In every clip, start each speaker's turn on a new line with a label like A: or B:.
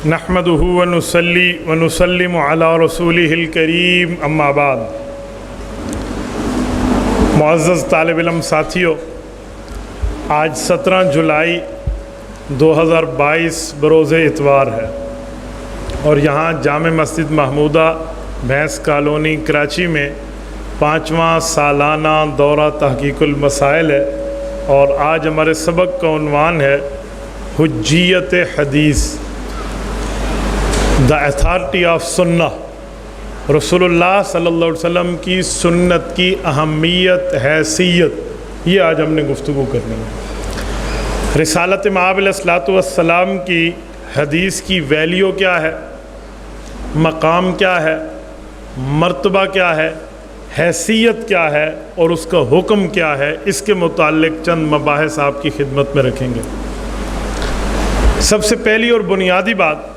A: نحمدہ ونصلی ونسلم علی رسولہ الکریم اما بعد۔ معزز طالب علم ساتھیوں، آج 17 جولائی 2022 بروز اتوار ہے اور یہاں جامع مسجد محمودہ بھینس کالونی کراچی میں 5واں سالانہ دورہ تحقیق المسائل ہے، اور آج ہمارے سبق کا عنوان ہے حجیت حدیث، دا اتھارٹی آف سنہ، رسول اللہ صلی اللہ علیہ وسلم کی سنت کی اہمیت، حیثیت، یہ آج ہم نے گفتگو کرنی ہے۔ رسالت مآب علیہ الصلوۃ والسلام کی حدیث کی ویلیو کیا ہے، مقام کیا ہے، مرتبہ کیا ہے، حیثیت کیا ہے اور اس کا حکم کیا ہے، اس کے متعلق چند مباحث آپ کی خدمت میں رکھیں گے۔ سب سے پہلی اور بنیادی بات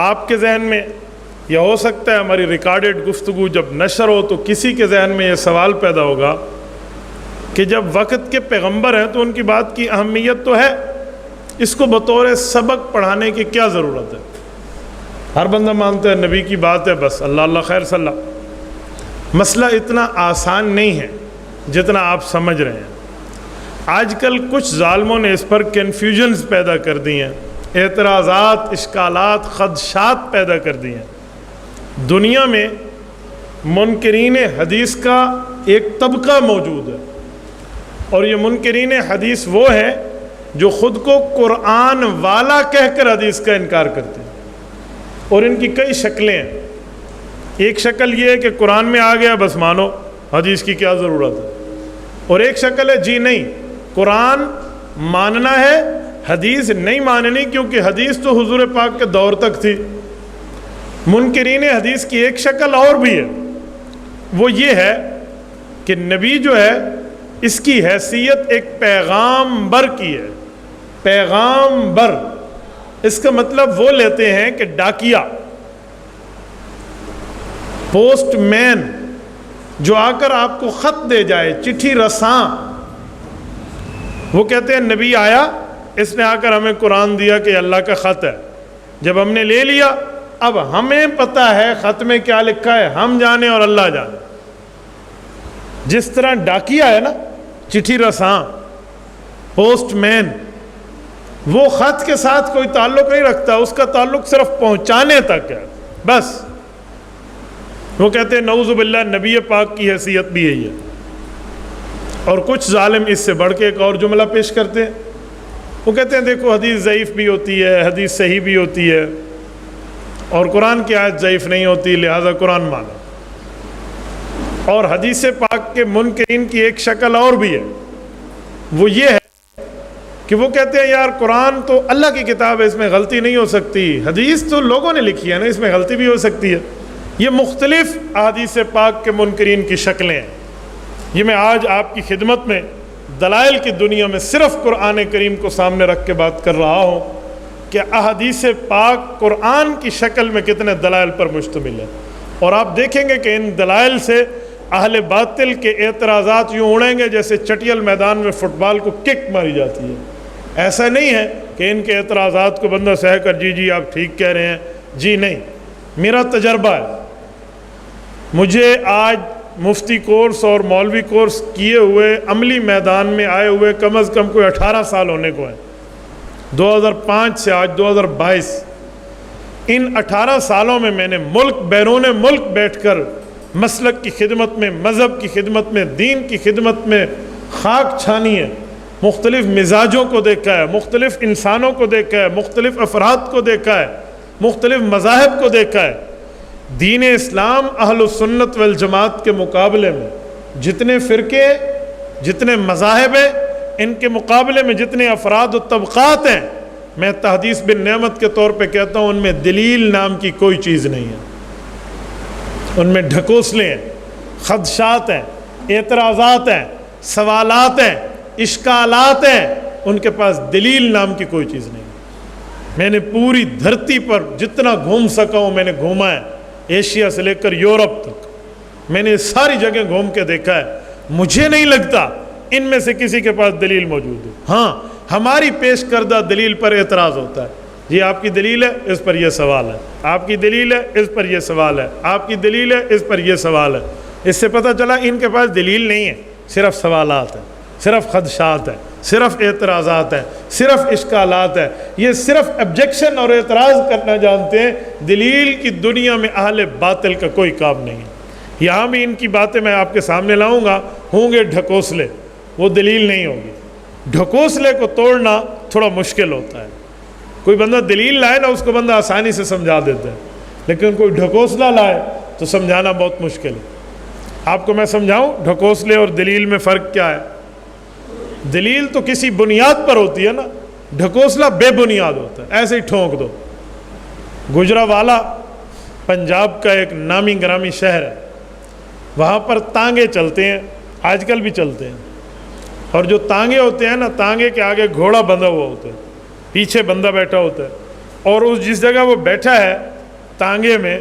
A: آپ کے ذہن میں، یا ہو سکتا ہے ہماری ریکارڈڈ گفتگو جب نشر ہو تو کسی کے ذہن میں یہ سوال پیدا ہوگا کہ جب وقت کے پیغمبر ہیں تو ان کی بات کی اہمیت تو ہے، اس کو بطور سبق پڑھانے کی کیا ضرورت ہے؟ ہر بندہ مانتا ہے نبی کی بات ہے، بس اللہ اللہ خیر صلی اللہ۔ مسئلہ اتنا آسان نہیں ہے جتنا آپ سمجھ رہے ہیں۔ آج کل کچھ ظالموں نے اس پر کنفیوژنز پیدا کر دی ہیں، اعتراضات، اشکالات، خدشات پیدا کر دی ہیں۔ دنیا میں منکرین حدیث کا ایک طبقہ موجود ہے، اور یہ منکرین حدیث وہ ہیں جو خود کو قرآن والا کہہ کر حدیث کا انکار کرتے ہیں، اور ان کی کئی شکلیں ہیں۔ ایک شکل یہ ہے کہ قرآن میں آ گیا بس مانو، حدیث کی کیا ضرورت ہے، اور ایک شکل ہے جی نہیں، قرآن ماننا ہے، حدیث نہیں ماننی، کیونکہ حدیث تو حضور پاک کے دور تک تھی۔ منکرین حدیث کی ایک شکل اور بھی ہے، وہ یہ ہے کہ نبی جو ہے اس کی حیثیت ایک پیغامبر کی ہے۔ پیغامبر، اس کا مطلب وہ لیتے ہیں کہ ڈاکیا، پوسٹ مین، جو آ کر آپ کو خط دے جائے، چٹھی رساں۔ وہ کہتے ہیں نبی آیا، اس نے آ کر ہمیں قرآن دیا کہ اللہ کا خط ہے، جب ہم نے لے لیا اب ہمیں پتہ ہے خط میں کیا لکھا ہے، ہم جانے اور اللہ جانے۔ جس طرح ڈاکیا ہے نا، چٹھی رساں، پوسٹ مین، وہ خط کے ساتھ کوئی تعلق نہیں رکھتا، اس کا تعلق صرف پہنچانے تک ہے بس۔ وہ کہتے ہیں نعوذ باللہ نبی پاک کی حیثیت بھی یہی ہے۔ اور کچھ ظالم اس سے بڑھ کے ایک اور جملہ پیش کرتے ہیں، وہ کہتے ہیں دیکھو حدیث ضعیف بھی ہوتی ہے، حدیث صحیح بھی ہوتی ہے، اور قرآن کی آیت ضعیف نہیں ہوتی، لہذا قرآن مانو۔ اور حدیث پاک کے منکرین کی ایک شکل اور بھی ہے، وہ یہ ہے کہ وہ کہتے ہیں یار قرآن تو اللہ کی کتاب ہے، اس میں غلطی نہیں ہو سکتی، حدیث تو لوگوں نے لکھی ہے نا، اس میں غلطی بھی ہو سکتی ہے۔ یہ مختلف حدیث پاک کے منکرین کی شکلیں ہیں۔ یہ میں آج آپ کی خدمت میں دلائل کی دنیا میں صرف قرآن کریم کو سامنے رکھ کے بات کر رہا ہوں کہ احادیث پاک قرآن کی شکل میں کتنے دلائل پر مشتمل ہے، اور آپ دیکھیں گے کہ ان دلائل سے اہل باطل کے اعتراضات یوں اڑیں گے جیسے چٹیل میدان میں فٹ بال کو کک ماری جاتی ہے۔ ایسا نہیں ہے کہ ان کے اعتراضات کو بندہ سہ کر جی آپ ٹھیک کہہ رہے ہیں، جی نہیں، میرا تجربہ ہے۔ مجھے آج مفتی کورس اور مولوی کورس کیے ہوئے عملی میدان میں آئے ہوئے کم از کم کوئی 18 سال ہونے کو ہیں، 2005 سے آج 2022۔ ان 18 سالوں میں میں نے ملک بیرون ملک بیٹھ کر مسلک کی خدمت میں، مذہب کی خدمت میں، دین کی خدمت میں خاک چھانی ہے، مختلف مزاجوں کو دیکھا ہے، مختلف انسانوں کو دیکھا ہے، مختلف افراد کو دیکھا ہے، مختلف مذاہب کو دیکھا ہے۔ دین اسلام اہل سنت والجماعت کے مقابلے میں جتنے فرقے، جتنے مذاہب ہیں، ان کے مقابلے میں جتنے افراد و طبقات ہیں، میں تحدیث بن نعمت کے طور پہ کہتا ہوں ان میں دلیل نام کی کوئی چیز نہیں ہے۔ ان میں ڈھکوسلے ہیں، خدشات ہیں، اعتراضات ہیں، سوالات ہیں، اشکالات ہیں، ان کے پاس دلیل نام کی کوئی چیز نہیں ہے۔ میں نے پوری دھرتی پر جتنا گھوم سکا ہوں میں نے گھوما ہے، ایشیا سے لے کر یورپ تک میں نے ساری جگہ گھوم کے دیکھا ہے۔ مجھے نہیں لگتا ان میں سے کسی کے پاس دلیل موجود ہے۔ ہاں، ہماری پیش کردہ دلیل پر اعتراض ہوتا ہے، یہ آپ کی دلیل ہے، اس پر یہ سوال ہے، آپ کی دلیل ہے، اس پر یہ سوال ہے، آپ کی دلیل ہے، اس پر یہ سوال ہے۔ اس سے پتہ چلا ان کے پاس دلیل نہیں ہے، صرف سوالات ہیں، صرف خدشات ہیں، صرف اعتراضات ہیں، صرف اشکالات ہیں۔ یہ صرف ابجیکشن اور اعتراض کرنا جانتے ہیں، دلیل کی دنیا میں اہل باطل کا کوئی کام نہیں ہے۔ یہاں بھی ان کی باتیں میں آپ کے سامنے لاؤں گا، ہوں گے ڈھکوسلے، وہ دلیل نہیں ہوگی۔ ڈھکوسلے کو توڑنا تھوڑا مشکل ہوتا ہے، کوئی بندہ دلیل لائے نا اس کو بندہ آسانی سے سمجھا دیتا ہے، لیکن کوئی ڈھکوسلہ لائے تو سمجھانا بہت مشکل ہے۔ آپ کو میں سمجھاؤں ڈھکوسلے اور دلیل میں فرق کیا ہے؟ دلیل تو کسی بنیاد پر ہوتی ہے نا، ڈھکوسلہ بے بنیاد ہوتا ہے، ایسے ہی ٹھونک دو۔ گجرانوالہ پنجاب کا ایک نامی گرامی شہر ہے، وہاں پر تانگے چلتے ہیں، آج کل بھی چلتے ہیں، اور جو تانگے ہوتے ہیں نا، تانگے کے آگے گھوڑا بندھا ہوا ہوتا ہے، پیچھے بندہ بیٹھا ہوتا ہے، اور اس جس جگہ وہ بیٹھا ہے تانگے میں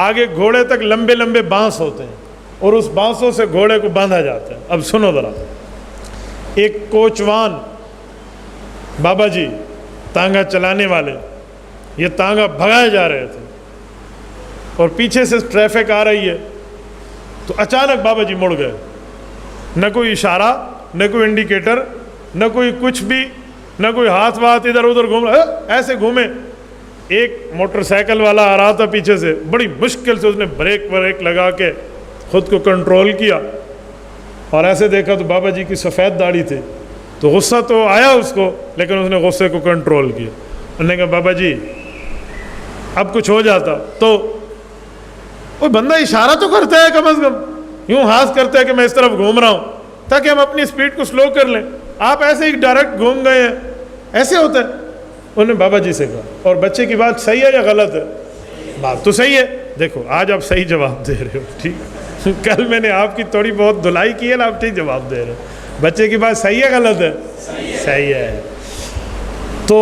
A: آگے گھوڑے تک لمبے لمبے بانس ہوتے ہیں، اور اس بانسوں سے گھوڑے کو باندھا جاتا ہے۔ اب سنو ذرا، ایک کوچوان بابا جی تانگا چلانے والے، یہ تانگا بھگائے جا رہے تھے اور پیچھے سے ٹریفک آ رہی ہے، تو اچانک بابا جی مڑ گئے، نہ کوئی اشارہ، نہ کوئی انڈیکیٹر، نہ کوئی کچھ بھی، نہ کوئی ہاتھ واتھ ادھر ادھر گھوم رہا، ایسے گھومے۔ ایک موٹر سائیکل والا آ رہا تھا پیچھے سے، بڑی مشکل سے اس نے بریک لگا کے خود کو کنٹرول کیا، اور ایسے دیکھا تو بابا جی کی سفید داڑھی تھی، تو غصہ تو آیا اس کو، لیکن اس نے غصے کو کنٹرول کیا۔ انہوں نے کہا بابا جی اب کچھ ہو جاتا تو، وہ بندہ اشارہ تو کرتا ہے کم از کم، یوں ہاتھ کرتا ہے کہ میں اس طرف گھوم رہا ہوں تاکہ ہم اپنی سپیڈ کو سلو کر لیں، آپ ایسے ہی ڈائریکٹ گھوم گئے ہیں، ایسے ہوتا ہے۔ انہوں نے بابا جی سے کہا، اور بچے کی بات صحیح ہے یا غلط ہے؟ بات تو صحیح ہے، دیکھو آج آپ صحیح جواب دے رہے ہو، ٹھیک، کل میں نے آپ کی تھوڑی بہت دھلائی کی ہے نا، آپ ٹھیک جواب دے رہے ہو، بچے کی بات صحیح ہے غلط ہے؟ صحیح ہے۔ تو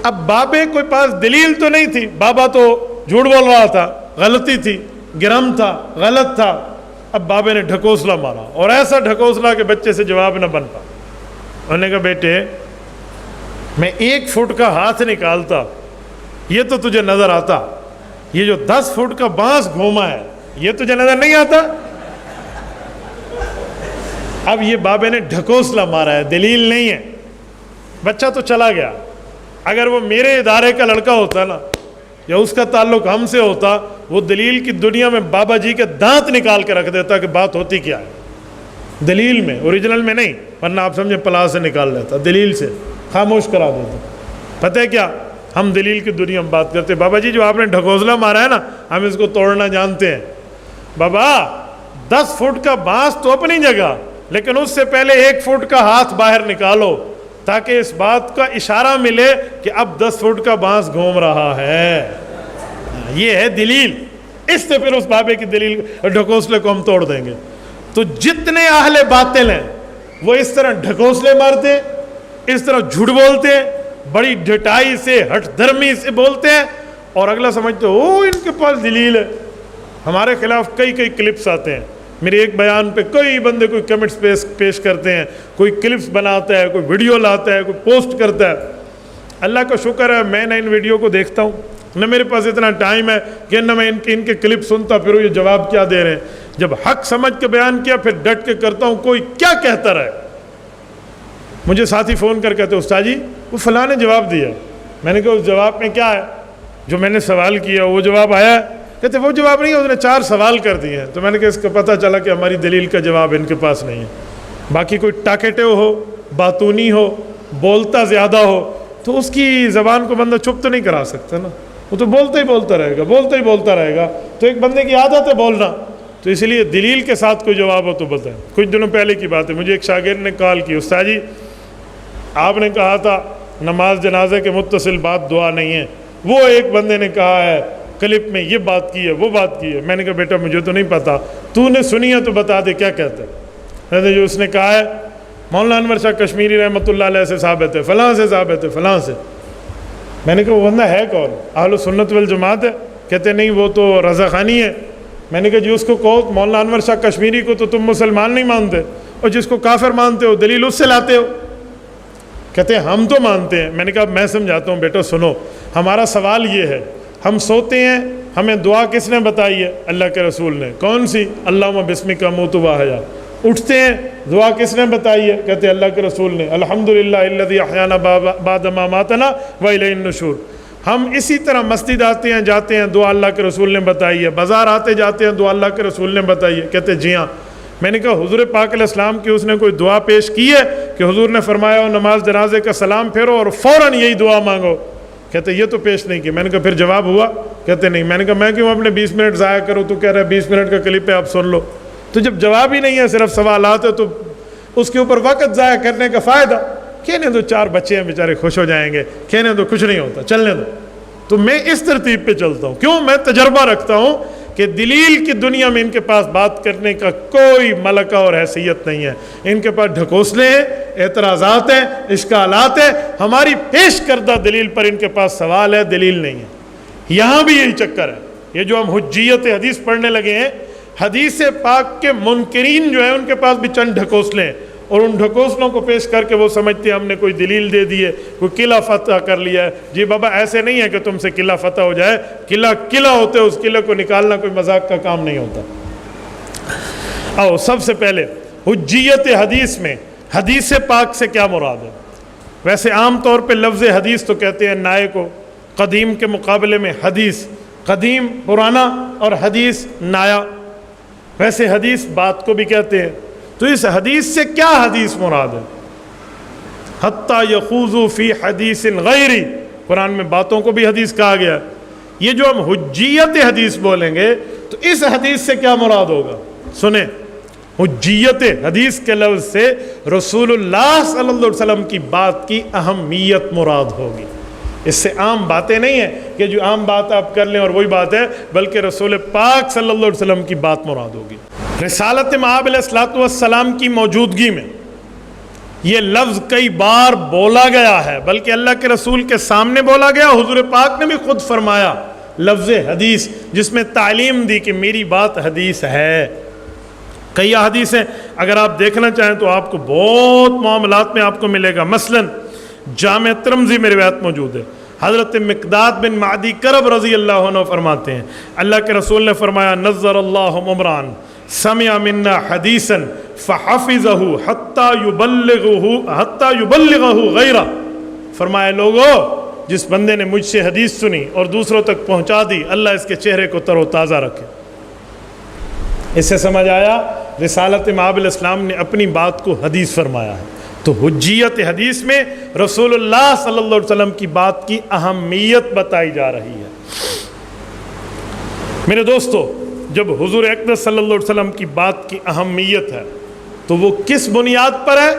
A: اب بابے کوئی پاس دلیل تو نہیں تھی، بابا تو جھوٹ بول رہا تھا، غلطی تھی، گرم تھا، غلط تھا، اب بابے نے ڈھکوسلا مارا، اور ایسا ڈھکوسلا کہ بچے سے جواب نہ بن پا۔ انہوں نے کہا بیٹے میں 1 فٹ کا ہاتھ نکالتا یہ تو تجھے نظر آتا، یہ جو 10 فٹ کا بانس گھوما ہے یہ تجھے نظر نہیں آتا؟ اب یہ بابے نے ڈھکوسلا مارا ہے، دلیل نہیں ہے، بچہ تو چلا گیا۔ اگر وہ میرے ادارے کا لڑکا ہوتا نا، یا اس کا تعلق ہم سے ہوتا، وہ دلیل کی دنیا میں بابا جی کے دانت نکال کے رکھ دیتا کہ بات ہوتی کیا ہے، دلیل میں، اوریجنل میں نہیں، ورنہ آپ سمجھیں پلا سے نکال لیتا، دلیل سے خاموش کرا دیتا۔ پتہ ہے کیا، ہم دلیل کی دنیا میں بات کرتے، بابا جی جو آپ نے ڈھکوسلا مارا ہے نا، ہم اس کو توڑنا جانتے ہیں۔ بابا 10 فٹ کا بانس تو اپنی جگہ، لیکن اس سے پہلے 1 فٹ کا ہاتھ باہر نکالو تاکہ اس بات کا اشارہ ملے کہ اب 10 فٹ کا بانس گھوم رہا ہے، یہ ہے دلیل۔ اس سے پھر اس بابے کی دلیل ڈھکوسلے کو ہم توڑ دیں گے۔ تو جتنے اہل باطل ہیں وہ اس طرح ڈھکوسلے مارتے، اس طرح جھوٹ بولتے ہیں، بڑی ڈھٹائی سے، ہٹ دھرمی سے بولتے ہیں، اور اگلا سمجھتے او ان کے پاس دلیل ہے۔ ہمارے خلاف کئی کلپس آتے ہیں، میرے ایک بیان پہ کئی بندے کوئی کمنٹس پیش کرتے ہیں، کوئی کلپس بناتا ہے، کوئی ویڈیو لاتا ہے، کوئی پوسٹ کرتا ہے۔ اللہ کا شکر ہے میں نہ ان ویڈیو کو دیکھتا ہوں، نہ میرے پاس اتنا ٹائم ہے کہ نہ میں ان کے کلپ سنتا پھر یہ جواب کیا دے رہے ہیں۔ جب حق سمجھ کے بیان کیا پھر ڈٹ کے کرتا ہوں، کوئی کیا کہتا رہے۔ مجھے ساتھی فون کر کہتے استاد جی وہ فلاں نے جواب دیا، میں نے کہا اس جواب میں کیا ہے؟ جو میں نے سوال کیا وہ جواب آیا ہے؟ کہتے وہ جواب نہیں ہے، اس نے 4 سوال کر دیے ہیں۔ تو میں نے کہا اس کا پتہ چلا کہ ہماری دلیل کا جواب ان کے پاس نہیں ہے۔ باقی کوئی ٹاکیٹو ہو، باتونی ہو، بولتا زیادہ ہو تو اس کی زبان کو بندہ چپ تو نہیں کرا سکتا نا، وہ تو بولتا ہی بولتا رہے گا، بولتا ہی بولتا رہے گا۔ تو ایک بندے کی عادت ہے بولنا، تو اس لیے دلیل کے ساتھ کوئی جواب ہو تو بتائیں۔ کچھ دنوں پہلے کی بات ہے، مجھے ایک شاگرد نے کال کی، استاد جی آپ نے کہا تھا نماز جنازے کے متصل بات دعا نہیں ہے، وہ ایک بندے نے کہا ہے کلپ میں یہ بات کی ہے، وہ بات کی ہے۔ میں نے کہا بیٹا مجھے تو نہیں پتا، تو نے سنی ہے تو بتا دے کیا کہتا ہے۔ جو اس نے کہا ہے مولانا انور شاہ کشمیری رحمۃ اللہ علیہ سے ثابت ہے، فلاں سے ثابت ہے، فلاں سے۔ میں نے کہا وہ بندہ ہے کون؟ اہل سنت والجماعت ہے؟ کہتے نہیں وہ تو رضا خانی ہے۔ میں نے کہا جی اس کو کہو مولانا انور شاہ کشمیری کو تو تم مسلمان نہیں مانتے، اور جس کو کافر مانتے ہو دلیل اس سے لاتے ہو۔ کہتے ہیں ہم تو مانتے ہیں. میں نے کہا میں سمجھاتا ہوں بیٹا سنو, ہمارا سوال یہ ہے, ہم سوتے ہیں, ہمیں دعا کس نے بتائی ہے؟ اللہ کے رسول نے. کون سی؟ اللہم بسمک اموت واحیا. اٹھتے ہیں, دعا کس نے بتائی ہے؟ کہتے ہیں اللہ کے رسول نے, الحمدللہ الذی احیانا بعد ما اماتنا والیہ النشور. ہم اسی طرح مسجد آتے ہیں جاتے ہیں, دعا اللہ کے رسول نے بتائی ہے. بازار آتے جاتے ہیں, دعا اللہ کے رسول نے بتائی ہے. کہتے جی ہاں. میں نے کہا حضور پاک علیہ السلام کی اس نے کوئی دعا پیش کی ہے کہ حضور نے فرمایا ہو نماز جنازے کا سلام پھیرو اور فوراً یہی دعا مانگو؟ کہتے یہ تو پیش نہیں کی. میں نے کہا پھر جواب ہوا؟ کہتے نہیں. میں نے کہا میں کیوں اپنے 20 منٹ ضائع کروں؟ تو کہہ رہا ہے 20 منٹ کا کلپ ہے آپ سن لو. تو جب جواب ہی نہیں ہے, صرف سوالات ہے, تو اس کے اوپر وقت ضائع کرنے کا فائدہ؟ کہنے دو 4 بچے ہیں بیچارے خوش ہو جائیں گے, کہنے دو کچھ نہیں ہوتا, چلنے دو. تو میں اس ترتیب پہ چلتا ہوں. کیوں؟ میں تجربہ رکھتا ہوں کہ دلیل کی دنیا میں ان کے پاس بات کرنے کا کوئی ملکہ اور حیثیت نہیں ہے. ان کے پاس ڈھکوسلے ہیں, اعتراضات ہیں, اشکالات ہیں. ہماری پیش کردہ دلیل پر ان کے پاس سوال ہے, دلیل نہیں ہے. یہاں بھی یہی چکر ہے. یہ جو ہم حجیت حدیث پڑھنے لگے ہیں, حدیث پاک کے منکرین جو ہیں ان کے پاس بھی چند ڈھکوسلے ہیں, اور ان ڈھکوسلوں کو پیش کر کے وہ سمجھتے ہیں ہم نے کوئی دلیل دے دی ہے, کوئی قلعہ فتح کر لیا ہے. جی بابا ایسے نہیں ہے کہ تم سے قلعہ فتح ہو جائے. قلعہ ہوتے ہیں, اس قلعے کو نکالنا کوئی مذاق کا کام نہیں ہوتا. آؤ سب سے پہلے حجیت حدیث میں حدیث پاک سے کیا مراد ہے؟ ویسے عام طور پہ لفظ حدیث تو کہتے ہیں نائے کو. قدیم کے مقابلے میں حدیث, قدیم پرانا اور حدیث نایا. ویسے حدیث بات کو بھی کہتے ہیں. تو اس حدیث سے کیا حدیث مراد ہے؟ حتیٰ یخوضوا فی حدیث غیری, قرآن میں باتوں کو بھی حدیث کہا گیا. یہ جو ہم حجیت حدیث بولیں گے تو اس حدیث سے کیا مراد ہوگا؟ سنیں, حجیت حدیث کے لفظ سے رسول اللہ صلی اللہ علیہ وسلم کی بات کی اہمیت مراد ہوگی. اس سے عام باتیں نہیں ہیں کہ جو عام بات آپ کر لیں اور وہی بات ہے, بلکہ رسول پاک صلی اللہ علیہ وسلم کی بات مراد ہوگی. رسالت مآب علیہ الصلوۃ والسلام کی موجودگی میں یہ لفظ کئی بار بولا گیا ہے, بلکہ اللہ کے رسول کے سامنے بولا گیا. حضور پاک نے بھی خود فرمایا لفظ حدیث, جس میں تعلیم دی کہ میری بات حدیث ہے. کئی حدیث ہیں, اگر آپ دیکھنا چاہیں تو آپ کو بہت معاملات میں آپ کو ملے گا. مثلا جامع ترمذی میں روایت موجود ہے, حضرت مقداد بن معدی کرب رضی اللہ عنہ فرماتے ہیں اللہ کے رسول نے فرمایا نظر اللہ عمران سمع منا حدیثا فحفظہ حتی یبلغہ غیرہ. فرمایا لوگو, جس بندے نے مجھ سے حدیث سنی اور دوسروں تک پہنچا دی, اللہ اس کے چہرے کو تر و تازہ رکھے. اس سے سمجھ آیا رسالت مآب علیہ السلام نے اپنی بات کو حدیث فرمایا ہے. تو حجیت حدیث میں رسول اللہ صلی اللہ علیہ وسلم کی بات کی اہمیت بتائی جا رہی ہے. میرے دوستو, جب حضور اقدس صلی اللہ علیہ وسلم کی بات کی اہمیت ہے تو وہ کس بنیاد پر ہے؟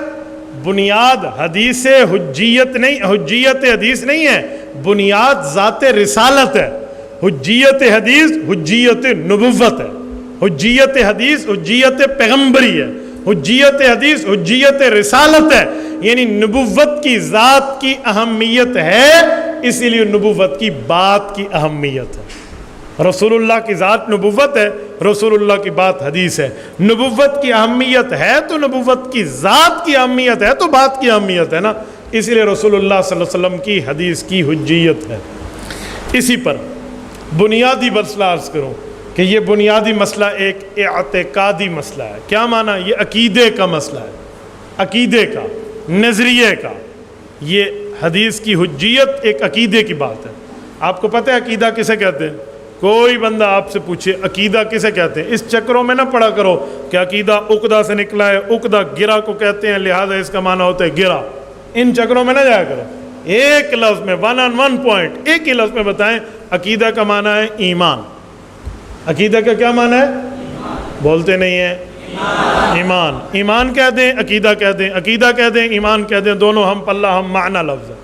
A: بنیاد حدیث حجیت نہیں, حجیت حدیث نہیں ہے, بنیاد ذات رسالت ہے. حجیت حدیث حجیت نبوت ہے. حجیت حدیث حجیت پیغمبری ہے. حجیت حدیث حجیت رسالت ہے. یعنی نبوت کی ذات کی اہمیت ہے, اسی لیے نبوت کی بات کی اہمیت ہے. رسول اللہ کی ذات نبوت ہے, رسول اللہ کی بات حدیث ہے. نبوت کی اہمیت ہے تو نبوت کی ذات کی اہمیت ہے تو بات کی اہمیت ہے نا. اسی لیے رسول اللہ صلی اللہ علیہ وسلم کی حدیث کی حجیت ہے. اسی پر بنیادی مسئلہ عرض کروں کہ یہ بنیادی مسئلہ ایک اعتقادی مسئلہ ہے. کیا معنی؟ یہ عقیدے کا مسئلہ ہے, عقیدے کا, نظریے کا. یہ حدیث کی حجیت ایک عقیدے کی بات ہے. آپ کو پتہ ہے عقیدہ کسے کہتے ہیں؟ کوئی بندہ آپ سے پوچھے عقیدہ کسے کہتے ہیں, اس چکروں میں نہ پڑا کرو کہ عقیدہ عقدہ سے نکلا ہے, عقدہ گرہ کو کہتے ہیں لہذا اس کا معنی ہوتا ہے گرہ. ان چکروں میں نہ جایا کرو. ایک لفظ میں ون آن ون پوائنٹ ایک ہی لفظ میں بتائیں, عقیدہ کا معنی ہے ایمان. عقیدہ کا کیا معنی ہے؟ بولتے نہیں ہیں. ایمان. ایمان کہہ دیں, عقیدہ کہہ دیں, عقیدہ کہہ دیں, ایمان کہہ دیں, دونوں ہم پلہ ہم معنی لفظ ہے.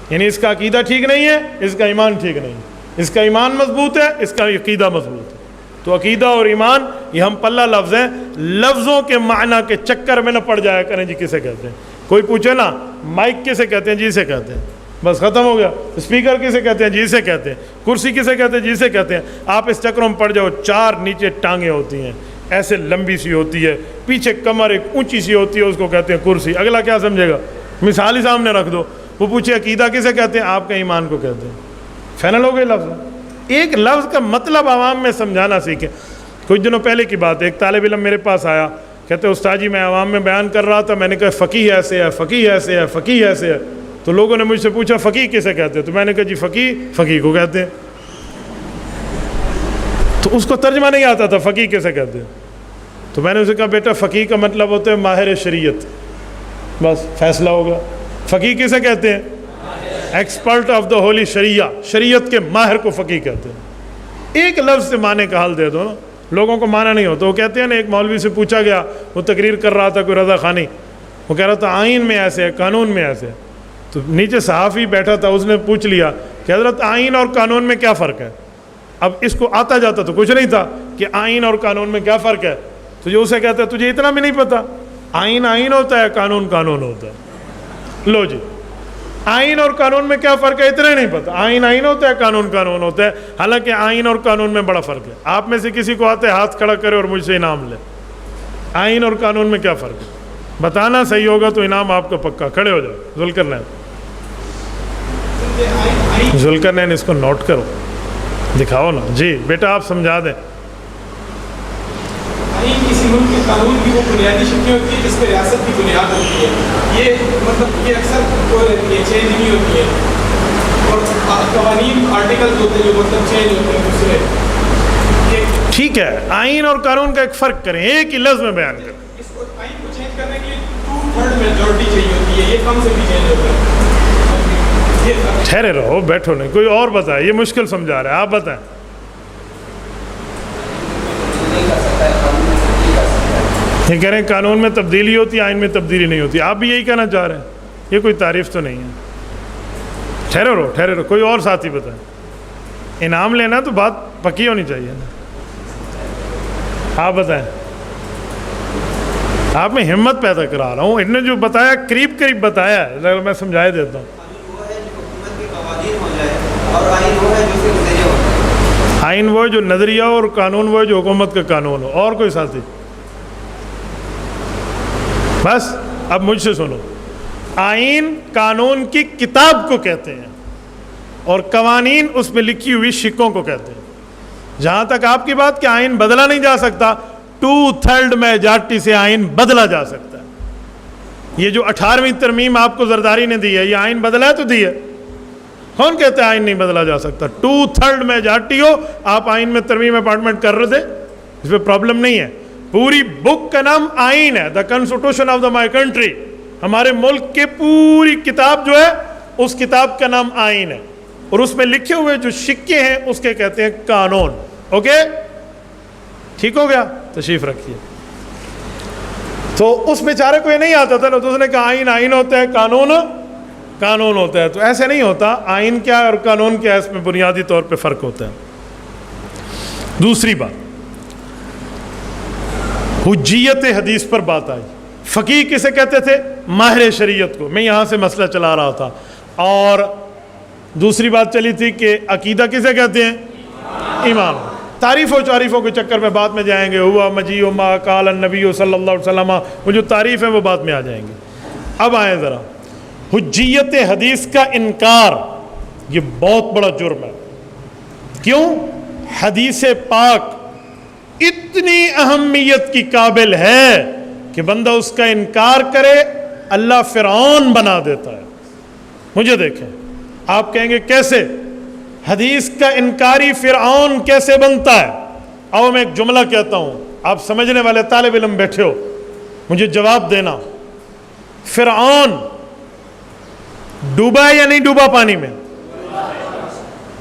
A: یعنی اس کا عقیدہ ٹھیک نہیں ہے, اس کا ایمان ٹھیک نہیں ہے. اس کا ایمان مضبوط ہے, اس کا عقیدہ مضبوط ہے. تو عقیدہ اور ایمان یہ ہم پلہ لفظ ہیں. لفظوں کے معنی کے چکر میں نہ پڑ جایا کریں جی کسے کہتے ہیں. کوئی پوچھے نا مائک کسے کہتے ہیں, جی سے کہتے ہیں, بس ختم ہو گیا. اسپیکر کسے کہتے ہیں, جی سے کہتے ہیں. کرسی کسے کہتے ہیں, جی سے کہتے ہیں. آپ اس چکروں میں پڑ جاؤ. 4 نیچے ٹانگیں ہوتی ہیں, ایسے لمبی سی ہوتی ہے, پیچھے کمر ایک اونچی سی ہوتی ہے, اس کو کہتے ہیں کرسی. اگلا کیا سمجھے گا؟ مثال ہی سامنے رکھ دو. وہ پوچھے عقیدہ کسے کہتے ہیں؟ آپ کا ایمان کو کہتے ہیں. فائنل ہو گئے لفظ. ایک لفظ کا مطلب عوام میں سمجھانا سیکھیں. کچھ دنوں پہلے کی بات ہے, ایک طالب علم میرے پاس آیا, کہتے استاد جی میں عوام میں بیان کر رہا تھا, میں نے کہا فقیہ ایسے ہے, فقیہ ایسے ہے, فقیہ ایسے ہے. تو لوگوں نے مجھ سے پوچھا فقیہ کسے کہتے ہیں؟ تو میں نے کہا جی فقیہ کو کہتے ہیں. تو اس کو ترجمہ نہیں آتا تھا فقیہ کسے کہتے ہیں. تو میں نے اسے کہا بیٹا فقیہ کا مطلب ہوتا ہے ماہر شریعت, بس فیصلہ ہوگا. فقیہ کسے کہتے ہیں؟ ایکسپرٹ آف دا ہولی شریعہ, شریعت کے ماہر کو فقیہ کہتے ہیں. ایک لفظ سے معنی کا حل دے دو نا, لوگوں کو معنی نہیں ہوتا. وہ کہتے ہیں نا, ایک مولوی سے پوچھا گیا, وہ تقریر کر رہا تھا کوئی رضا خانی, وہ کہہ رہا تھا آئین میں ایسے ہے, قانون میں ایسے ہے. تو نیچے صحافی بیٹھا تھا, اس نے پوچھ لیا کہ حضرت آئین اور قانون میں کیا فرق ہے؟ اب اس کو آتا جاتا تو کچھ نہیں تھا کہ آئین اور قانون میں کیا فرق ہے. تو جو اسے کہتا ہے تجھے اتنا بھی نہیں پتا, آئین ہوتا ہے, قانون ہوتا ہے. لو جی, آئین اور قانون میں کیا فرق ہے اتنا نہیں پتا. آئین ہوتا ہے, قانون ہوتا ہے. حالانکہ آئین اور قانون میں بڑا فرق ہے. آپ میں سے کسی کو آتے ہاتھ کھڑا کرے اور مجھ سے انعام لے. آئین اور قانون میں کیا فرق ہے بتانا, صحیح ہوگا تو انعام آپ کا پکا. کھڑے ہو جاؤ. ذوالقرنین اس کو نوٹ کرو, دکھاؤ نا. جی بیٹا آپ سمجھا دیں.
B: کسی ملک کے قانون کی وہ بنیادی شکلیں ہوتی ہے جس پہ ریاست کی بنیاد ہوتی ہے. یہ اکثر وہ رہتی ہے, چینج نہیں ہوتی ہے. اور قوانین آرٹیکل ہوتے ہیں جو چینج ہوتے ہیں دوسرے.
A: ٹھیک ہے, آئین اور قانون کا ایک فرق کریں, ایک ہی لفظ میں بیان کریں.
B: اس کو آئین کو چینج کرنے کے لیے 2/3 میجورٹی چاہیے ہوتی ہے, یہ کم سے بھی چینج ہوتا ہے.
A: ٹھہرے رہو, بیٹھو نہیں, کوئی اور بتائے. یہ مشکل سمجھا رہا ہے, آپ بتائیں. یہ کہہ رہے ہیں قانون میں تبدیلی ہوتی ہے, آئین میں تبدیلی نہیں ہوتی. آپ بھی یہی کہنا چاہ رہے ہیں. یہ کوئی تعریف تو نہیں ہے. ٹھہرے رہو, کوئی اور ساتھی بتائیں. انعام لینا تو بات پکی ہونی چاہیے نا. آپ بتائیں. آپ میں ہمت پیدا کرا رہا ہوں. انہوں نے جو بتایا قریب بتایا ہے, میں سمجھائے دیتا ہوں. آئین وہ ہے جو نظریہ ہو, اور قانون وہ ہے جو حکومت کا قانون ہو. اور کوئی ساتھی؟ بس اب مجھ سے سنو. آئین قانون کی کتاب کو کہتے ہیں, اور قوانین اس میں لکھی ہوئی شکوں کو کہتے ہیں. جہاں تک آپ کی بات کہ آئین بدلا نہیں جا سکتا, 2/3 میجارٹی سے آئین بدلا جا سکتا ہے. یہ جو 18ویں ترمیم آپ کو زرداری نے دی ہے, یہ آئین بدلا ہے تو دی ہے. کون کہتے ہیں آئین نہیں بدلا جا سکتا؟ 2/3 میجارٹی ہو, آپ آئین میں ترمیم اپارٹمنٹ کر رہے تھے, اس پہ پرابلم نہیں ہے. پوری بک کا نام آئین ہے, the constitution of the my country. ہمارے ملک کے پوری کتاب جو ہے اس کتاب کا نام آئین ہے, اور اس میں لکھے ہوئے جو سکے ہیں اس کے کہتے ہیں قانون. اوکے, ٹھیک ہو گیا؟ تشریف رکھیے. تو اس بیچارے کو یہ نہیں آتا تھا نا, تو اس نے کہا آئین ہوتا ہے, قانون ہوتا ہے. تو ایسے نہیں ہوتا. آئین کیا ہے اور قانون کیا ہے, اس میں بنیادی طور پہ فرق ہوتا ہے. دوسری بات, حجیت حدیث پر بات آئی. فقیہ کسے کہتے تھے؟ ماہر شریعت کو. میں یہاں سے مسئلہ چلا رہا تھا. اور دوسری بات چلی تھی کہ عقیدہ کسے کہتے ہیں؟ امام. تعریفوں کے چکر میں بعد میں جائیں گے. ہوا مجیء ما قال النبی صلی اللہ علیہ وسلم, وہ جو تعریف ہیں وہ بعد میں آ جائیں گے. اب آئیں ذرا. حجیت حدیث کا انکار یہ بہت بڑا جرم ہے. کیوں؟ حدیث پاک اتنی اہمیت کی قابل ہے کہ بندہ اس کا انکار کرے اللہ فرعون بنا دیتا ہے. مجھے دیکھیں, آپ کہیں گے کیسے حدیث کا انکاری فرعون کیسے بنتا ہے؟ آؤ میں ایک جملہ کہتا ہوں, آپ سمجھنے والے طالب علم بیٹھے ہو, مجھے جواب دینا. فرعون ڈوبا ہے یا نہیں ڈوبا پانی میں؟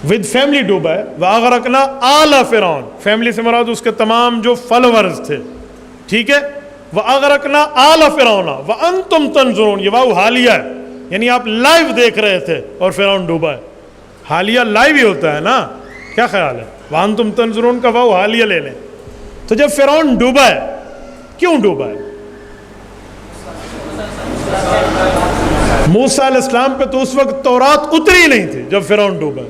A: ود فیملی ڈوبا ہے. وَأَغْرَقْنَا آلَ فرعون, فیملی سے مراد اس کے تمام جو فالوورز تھے. ٹھیک ہے, وَأَغْرَقْنَا آلَ فرعون وَأَنْتُمْ تَنْظُرُونَ, یہ واو حالیہ ہے, یعنی آپ لائیو دیکھ رہے تھے اور فرعون ڈوبا ہے. حالیہ لائیو ہی ہوتا ہے نا, کیا خیال ہے؟ وَأَنْتُمْ تَنْظُرُونَ کا واو حالیہ لے لیں. تو جب فرعون ڈوبا ہے, کیوں ڈوبا ہے؟ موسیٰ علیہ السلام پہ تو اس وقت تورات اتری نہیں تھی جب فرعون ڈوبا.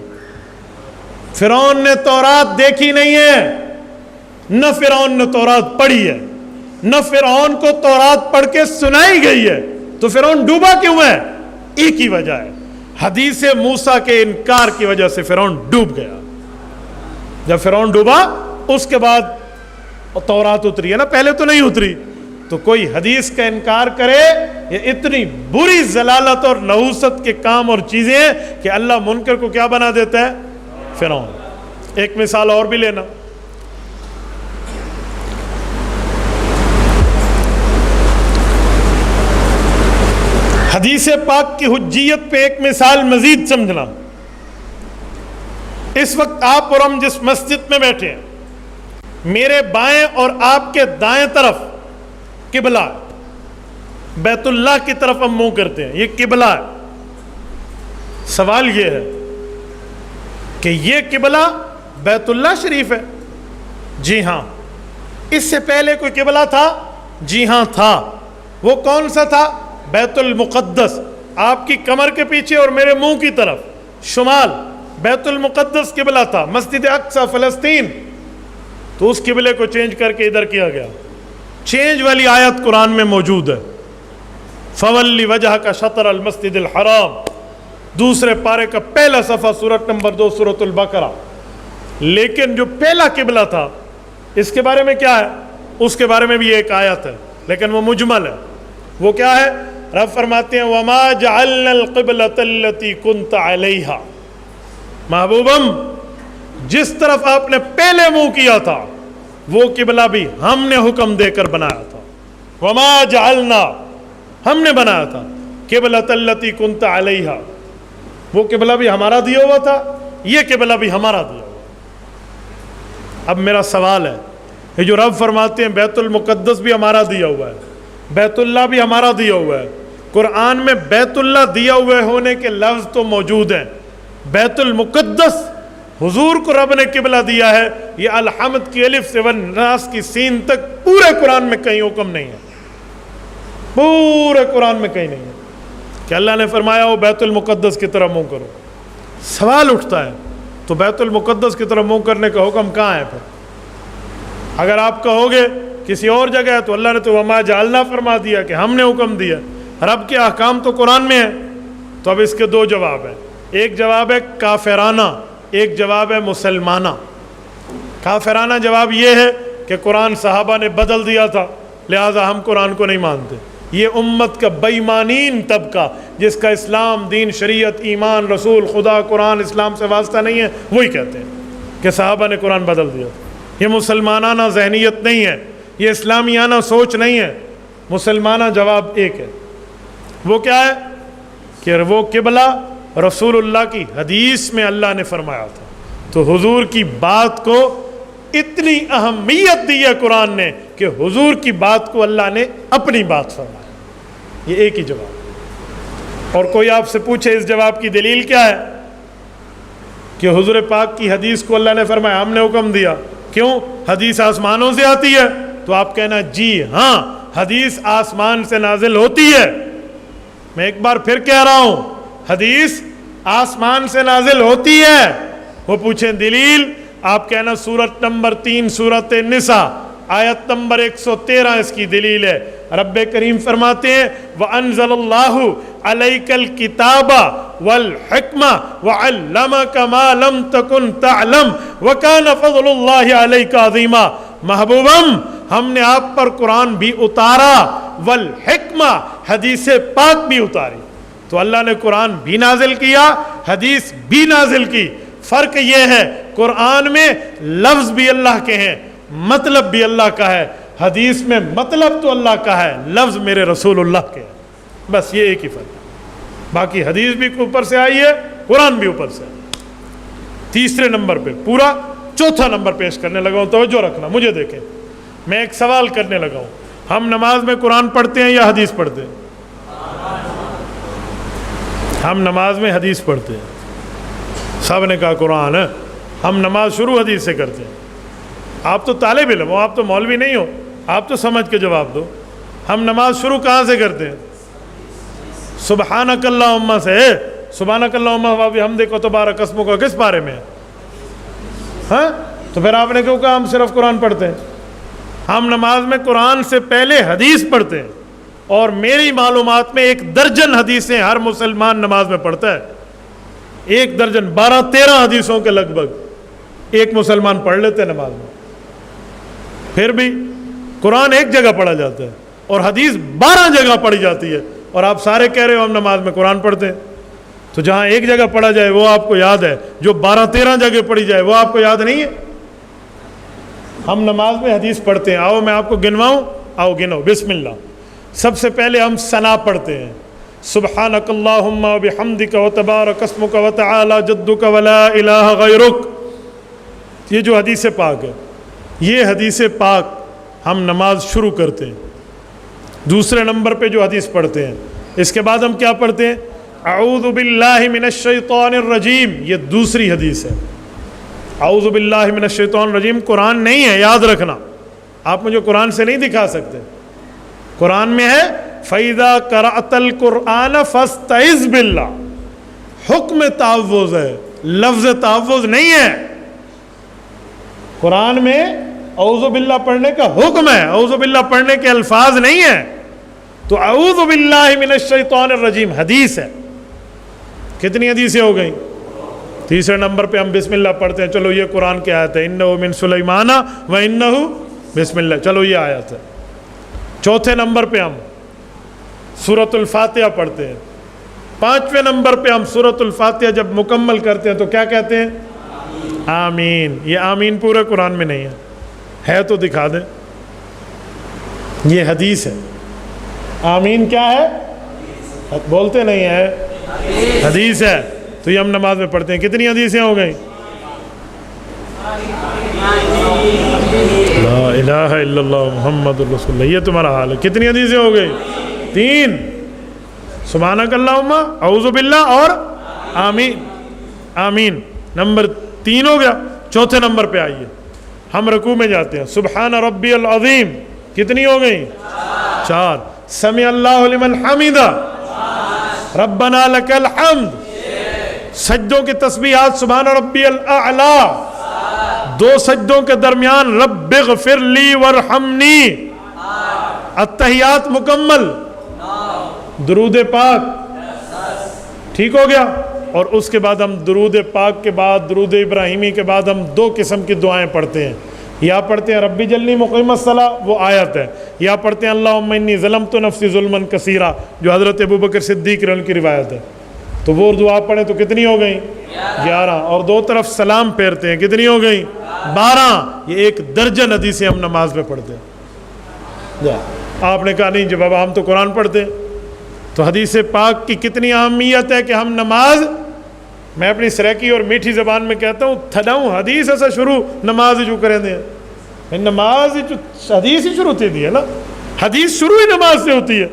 A: فرعون نے تورات دیکھی نہیں ہے, نہ فرعون نے تورات پڑھی ہے, نہ فرعون کو تورات پڑھ کے سنائی گئی ہے. تو فرعون ڈوبا کیوں ہے؟ ایک ہی وجہ ہے، حدیث موسیٰ کے انکار کی وجہ سے فرعون ڈوب گیا۔ جب فرعون ڈوبا اس کے بعد تورات اتری ہے نا، پہلے تو نہیں اتری۔ تو کوئی حدیث کا انکار کرے، یہ اتنی بری ضلالت اور نحوست کے کام اور چیزیں ہیں کہ اللہ منکر کو کیا بنا دیتا ہے؟ فرعون۔ ایک مثال اور بھی لینا، حدیث پاک کی حجیت پہ ایک مثال مزید سمجھنا۔ اس وقت آپ اور ہم جس مسجد میں بیٹھے ہیں، میرے بائیں اور آپ کے دائیں طرف قبلہ، بیت اللہ کی طرف ہم منہ کرتے ہیں، یہ قبلہ ہے۔ سوال یہ ہے کہ یہ قبلہ بیت اللہ شریف ہے؟ جی ہاں۔ اس سے پہلے کوئی قبلہ تھا؟ جی ہاں تھا۔ وہ کون سا تھا؟ بیت المقدس، آپ کی کمر کے پیچھے اور میرے منہ کی طرف شمال بیت المقدس قبلہ تھا، مسجد اقصی فلسطین۔ تو اس قبلے کو چینج کر کے ادھر کیا گیا۔ چینج والی آیت قرآن میں موجود ہے، فَوَلِّ وَجْهَكَ شَطْرَ الْمَسْجِدِ الْحَرَامِ، دوسرے پارے کا پہلا صفحہ، سورۃ نمبر 2 سورۃ البقرہ۔ لیکن جو پہلا قبلہ تھا اس کے بارے میں کیا ہے؟ اس کے بارے میں بھی ایک آیت ہے لیکن وہ مجمل ہے۔ وہ کیا ہے؟ رب فرماتے ہیں وَمَا جَعَلْنَا الْقِبْلَةَ الَّتِي كُنْتَ عَلَيْهَا، محبوبم جس طرف آپ نے پہلے منہ کیا تھا وہ قبلہ بھی ہم نے حکم دے کر بنایا تھا۔ وَمَا جَعَلْنَا، ہم نے بنایا تھا، قِبْلَةَ الَّتِي كُنْتَ عَلَيْهَا، وہ قبلہ بھی ہمارا دیا ہوا تھا، یہ قبلہ بھی ہمارا دیا ہوا۔ اب میرا سوال ہے، یہ جو رب فرماتے ہیں بیت المقدس بھی ہمارا دیا ہوا ہے، بیت اللہ بھی ہمارا دیا ہوا ہے، قرآن میں بیت اللہ دیا ہوئے ہونے کے لفظ تو موجود ہیں، بیت المقدس حضور کو رب نے قبلہ دیا ہے، یہ الحمد کی الف سے والناس کی سین تک پورے قرآن میں کہیں حکم نہیں ہے، پورے قرآن میں کہیں نہیں ہے کہ اللہ نے فرمایا ہو بیت المقدس کی طرف منہ کرو۔ سوال اٹھتا ہے تو بیت المقدس کی طرف منہ کرنے کا حکم کہاں ہے پھر؟ اگر آپ کہو گے کسی اور جگہ ہے تو اللہ نے تو وما جعلنا فرما دیا کہ ہم نے حکم دیا، رب کے احکام تو قرآن میں ہیں۔ تو اب اس کے دو جواب ہیں، ایک جواب ہے کافرانہ، ایک جواب ہے مسلمانہ۔ کافرانہ جواب یہ ہے کہ قرآن صحابہ نے بدل دیا تھا لہٰذا ہم قرآن کو نہیں مانتے۔ یہ امت کا بے ایمانین طبقہ جس کا اسلام، دین، شریعت، ایمان، رسول، خدا، قرآن، اسلام سے واسطہ نہیں ہے، وہی کہتے ہیں کہ صحابہ نے قرآن بدل دیا۔ یہ مسلمانانہ ذہنیت نہیں ہے، یہ اسلامیانہ سوچ نہیں ہے۔ مسلمانہ جواب ایک ہے، وہ کیا ہے کہ وہ قبلہ رسول اللہ کی حدیث میں اللہ نے فرمایا تھا، تو حضور کی بات کو اتنی اہمیت دی ہے قرآن نے کہ حضور کی بات کو اللہ نے اپنی بات فرمایا۔ یہ ایک ہی جواب۔ اور کوئی آپ سے پوچھے اس جواب کی دلیل کیا ہے کہ حضور پاک کی حدیث کو اللہ نے فرمایا، ہم نے حکم دیا، کیوں؟ حدیث آسمانوں سے آتی ہے، تو آپ کہنا جی ہاں حدیث آسمان سے نازل ہوتی ہے۔ میں ایک بار پھر کہہ رہا ہوں، حدیث آسمان سے نازل ہوتی ہے۔ وہ پوچھیں دلیل، آپ کہنا سورت نمبر 3 سورت النساء آیت نمبر 113 اس کی دلیل ہے۔ رب کریم فرماتے ہیں وَأَنزَلَ اللَّهُ عَلَيْكَ الْكِتَابَ وَالْحِكْمَةَ وَعَلَّمَكَ مَا لَمْ تَكُنْ تَعْلَمْ وَكَانَ فَضْلُ اللَّهِ عَلَيْكَ عَظِيمًا۔ محبوبم ہم نے آپ پر قرآن بھی اتارا، والحکمہ حدیث پاک بھی اتاری۔ تو اللہ نے قرآن بھی نازل کیا، حدیث بھی نازل کی۔ فرق یہ ہے قرآن میں لفظ بھی اللہ کے ہیں، مطلب بھی اللہ کا ہے، حدیث میں مطلب تو اللہ کا ہے، لفظ میرے رسول اللہ کے ہیں، بس یہ ایک ہی فرق ہے۔ باقی حدیث بھی اوپر سے آئی ہے، قرآن بھی اوپر سے ہے۔ تیسرے نمبر پہ پورا چوتھا نمبر پیش کرنے لگا ہوں، توجہ رکھنا، مجھے دیکھیں، میں ایک سوال کرنے لگا ہوں، ہم نماز میں قرآن پڑھتے ہیں یا حدیث پڑھتے ہیں؟ ہم نماز میں حدیث پڑھتے ہیں۔ سب نے کہا قرآن ہے، ہم نماز شروع حدیث سے کرتے ہیں۔ آپ تو طالب علم ہو، آپ تو مولوی نہیں ہو، آپ تو سمجھ کے جواب دو، ہم نماز شروع کہاں سے کرتے ہیں؟ سبحانک اللہم سے۔ سبحانک اللہم و بحمدک وتبارک اسمک کا کس پارے میں ہے؟ ہاں تو پھر آپ نے کیوں کہا ہم صرف قرآن پڑھتے ہیں؟ ہم نماز میں قرآن سے پہلے حدیث پڑھتے ہیں اور میری معلومات میں 1 درجن حدیثیں ہر مسلمان نماز میں پڑھتا ہے، 1 درجن 12-13 حدیثوں کے لگ بھگ ایک مسلمان پڑھ لیتے ہیں نماز میں. پھر بھی قرآن ایک جگہ پڑھا جاتا ہے اور حدیث 12 جگہ پڑھی جاتی ہے، اور آپ سارے کہہ رہے ہو ہم نماز میں قرآن پڑھتے ہیں. تو جہاں ایک جگہ پڑھا جائے وہ آپ کو یاد ہے، جو 12-13 جگہ پڑھی جائے وہ آپ کو یاد نہیں ہے. ہم نماز میں حدیث پڑھتے ہیں، آؤ میں آپ کو گنواؤں، آؤ گنو. بسم اللہ. سب سے پہلے ہم ثنا پڑھتے ہیں، سبحانک اللہم و بحمدک و تبارک اسمک و تعالی جدک ولا الہ غیرک. یہ جو حدیث پاک ہے، یہ حدیث پاک ہم نماز شروع کرتے ہیں. دوسرے نمبر پہ جو حدیث پڑھتے ہیں، اس کے بعد ہم کیا پڑھتے ہیں؟ اعوذ باللہ من الشیطان الرجیم. یہ دوسری حدیث ہے. اعوذ باللہ من الشیطان الرجیم قرآن نہیں ہے، یاد رکھنا. آپ مجھے قرآن سے نہیں دکھا سکتے. قرآن میں ہے فَإِذَا قَرَأْتَ الْقُرْآنَ فَاسْتَعِذْ بِاللَّهِ. حکم تعوذ ہے، لفظ تعوذ نہیں ہے. قرآن میں اعوذ باللہ پڑھنے کا حکم ہے، اعوذ باللہ پڑھنے کے الفاظ نہیں ہیں. تو اعوذ باللہ من الشیطان الرجیم حدیث ہے. کتنی حدیثیں ہو گئیں؟ تیسرے نمبر پہ ہم بسم اللہ پڑھتے ہیں. چلو یہ قرآن کی آیت ہے، انہ من سلیمان و انہ بسم اللہ. چلو یہ آیت ہے. چوتھے نمبر پہ ہم سورۃ الفاتحہ پڑھتے ہیں. پانچویں نمبر پہ ہم سورۃ الفاتحہ جب مکمل کرتے ہیں تو کیا کہتے ہیں؟ آمین. یہ آمین پورے قرآن میں نہیں ہے تو دکھا دیں. یہ حدیث ہے. آمین کیا ہے؟ بولتے نہیں ہے، حدیث ہے. تو یہ ہم نماز میں پڑھتے ہیں. کتنی حدیثیں ہو گئیں؟ لا الہ الا اللہ محمد الرسول اللہ. یہ تمہارا حال ہے. کتنی حدیثیں ہو گئی؟ 3. سبحانک اللہم، اعوذ باللہ اور آمین. آمین نمبر 3 ہو گیا. چوتھے نمبر پہ آئیے، ہم رکوع میں جاتے ہیں. سبحان ربی العظیم. کتنی ہو گئی؟ 4. سمع اللہ لمن حمدہ، ربنا لک الحمد. سجدوں کی تسبیحات سبحان ربی الاعلیٰ. 2 سجدوں کے درمیان رب اغفر لی ورحمنی. التحیات مکمل. درود پاک ٹھیک ہو گیا. اور اس کے بعد ہم درود پاک کے بعد درود ابراہیمی کے بعد ہم 2 قسم کی دعائیں پڑھتے ہیں. یا پڑھتے ہیں ربی جلنی مقیم الصلاۃ، وہ آیت ہے. یا پڑھتے ہیں اللہم انی ظلمت نفسی ظلما کثیرا، جو حضرت ابوبکر صدیق رضی اللہ عنہ کی روایت ہے. تو وہ دعا پڑھیں تو کتنی ہو گئیں؟ 11. اور 2 طرف سلام پھیرتے ہیں. کتنی ہو گئیں؟ 12. یہ 1 درجن حدیثیں ہم نماز میں پڑھتے ہیں. آپ نے کہا نہیں جی بابا ہم تو قرآن پڑھتے ہیں. تو حدیث پاک کی کتنی اہمیت ہے کہ ہم نماز، میں اپنی سریکی اور میٹھی زبان میں کہتا ہوں تھڈاؤں حدیث ایسا شروع نماز جو کریں دیں. نماز حدیث ہی شروع تھی دی ہے نا، حدیث شروع ہی نماز سے ہوتی ہے.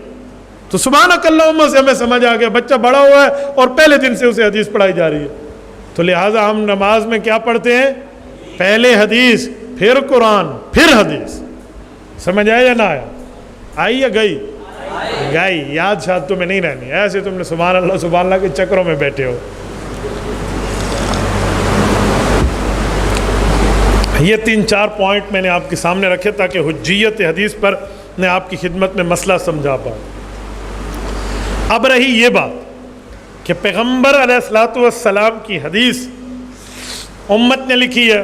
A: تو سبحانک اللہم سے ہمیں سمجھ آ گیا بچہ بڑا ہوا ہے اور پہلے دن سے اسے حدیث پڑھائی جا رہی ہے. تو لہٰذا ہم نماز میں کیا پڑھتے ہیں؟ پہلے حدیث، پھر قرآن، پھر حدیث. سمجھ آیا یا نہ آیا؟ آئی یا گئی؟ گئی. یاد شاد تمہیں نہیں رہنی، ایسے تم نے سبحان اللہ کے چکروں میں بیٹھے ہو. یہ 3-4 پوائنٹ میں نے آپ کے سامنے رکھے تاکہ حجیت حدیث پر میں آپ کی خدمت میں مسئلہ سمجھا پاؤں. اب رہی یہ بات کہ پیغمبر علیہ الصلوۃ والسلام کی حدیث امت نے لکھی ہے،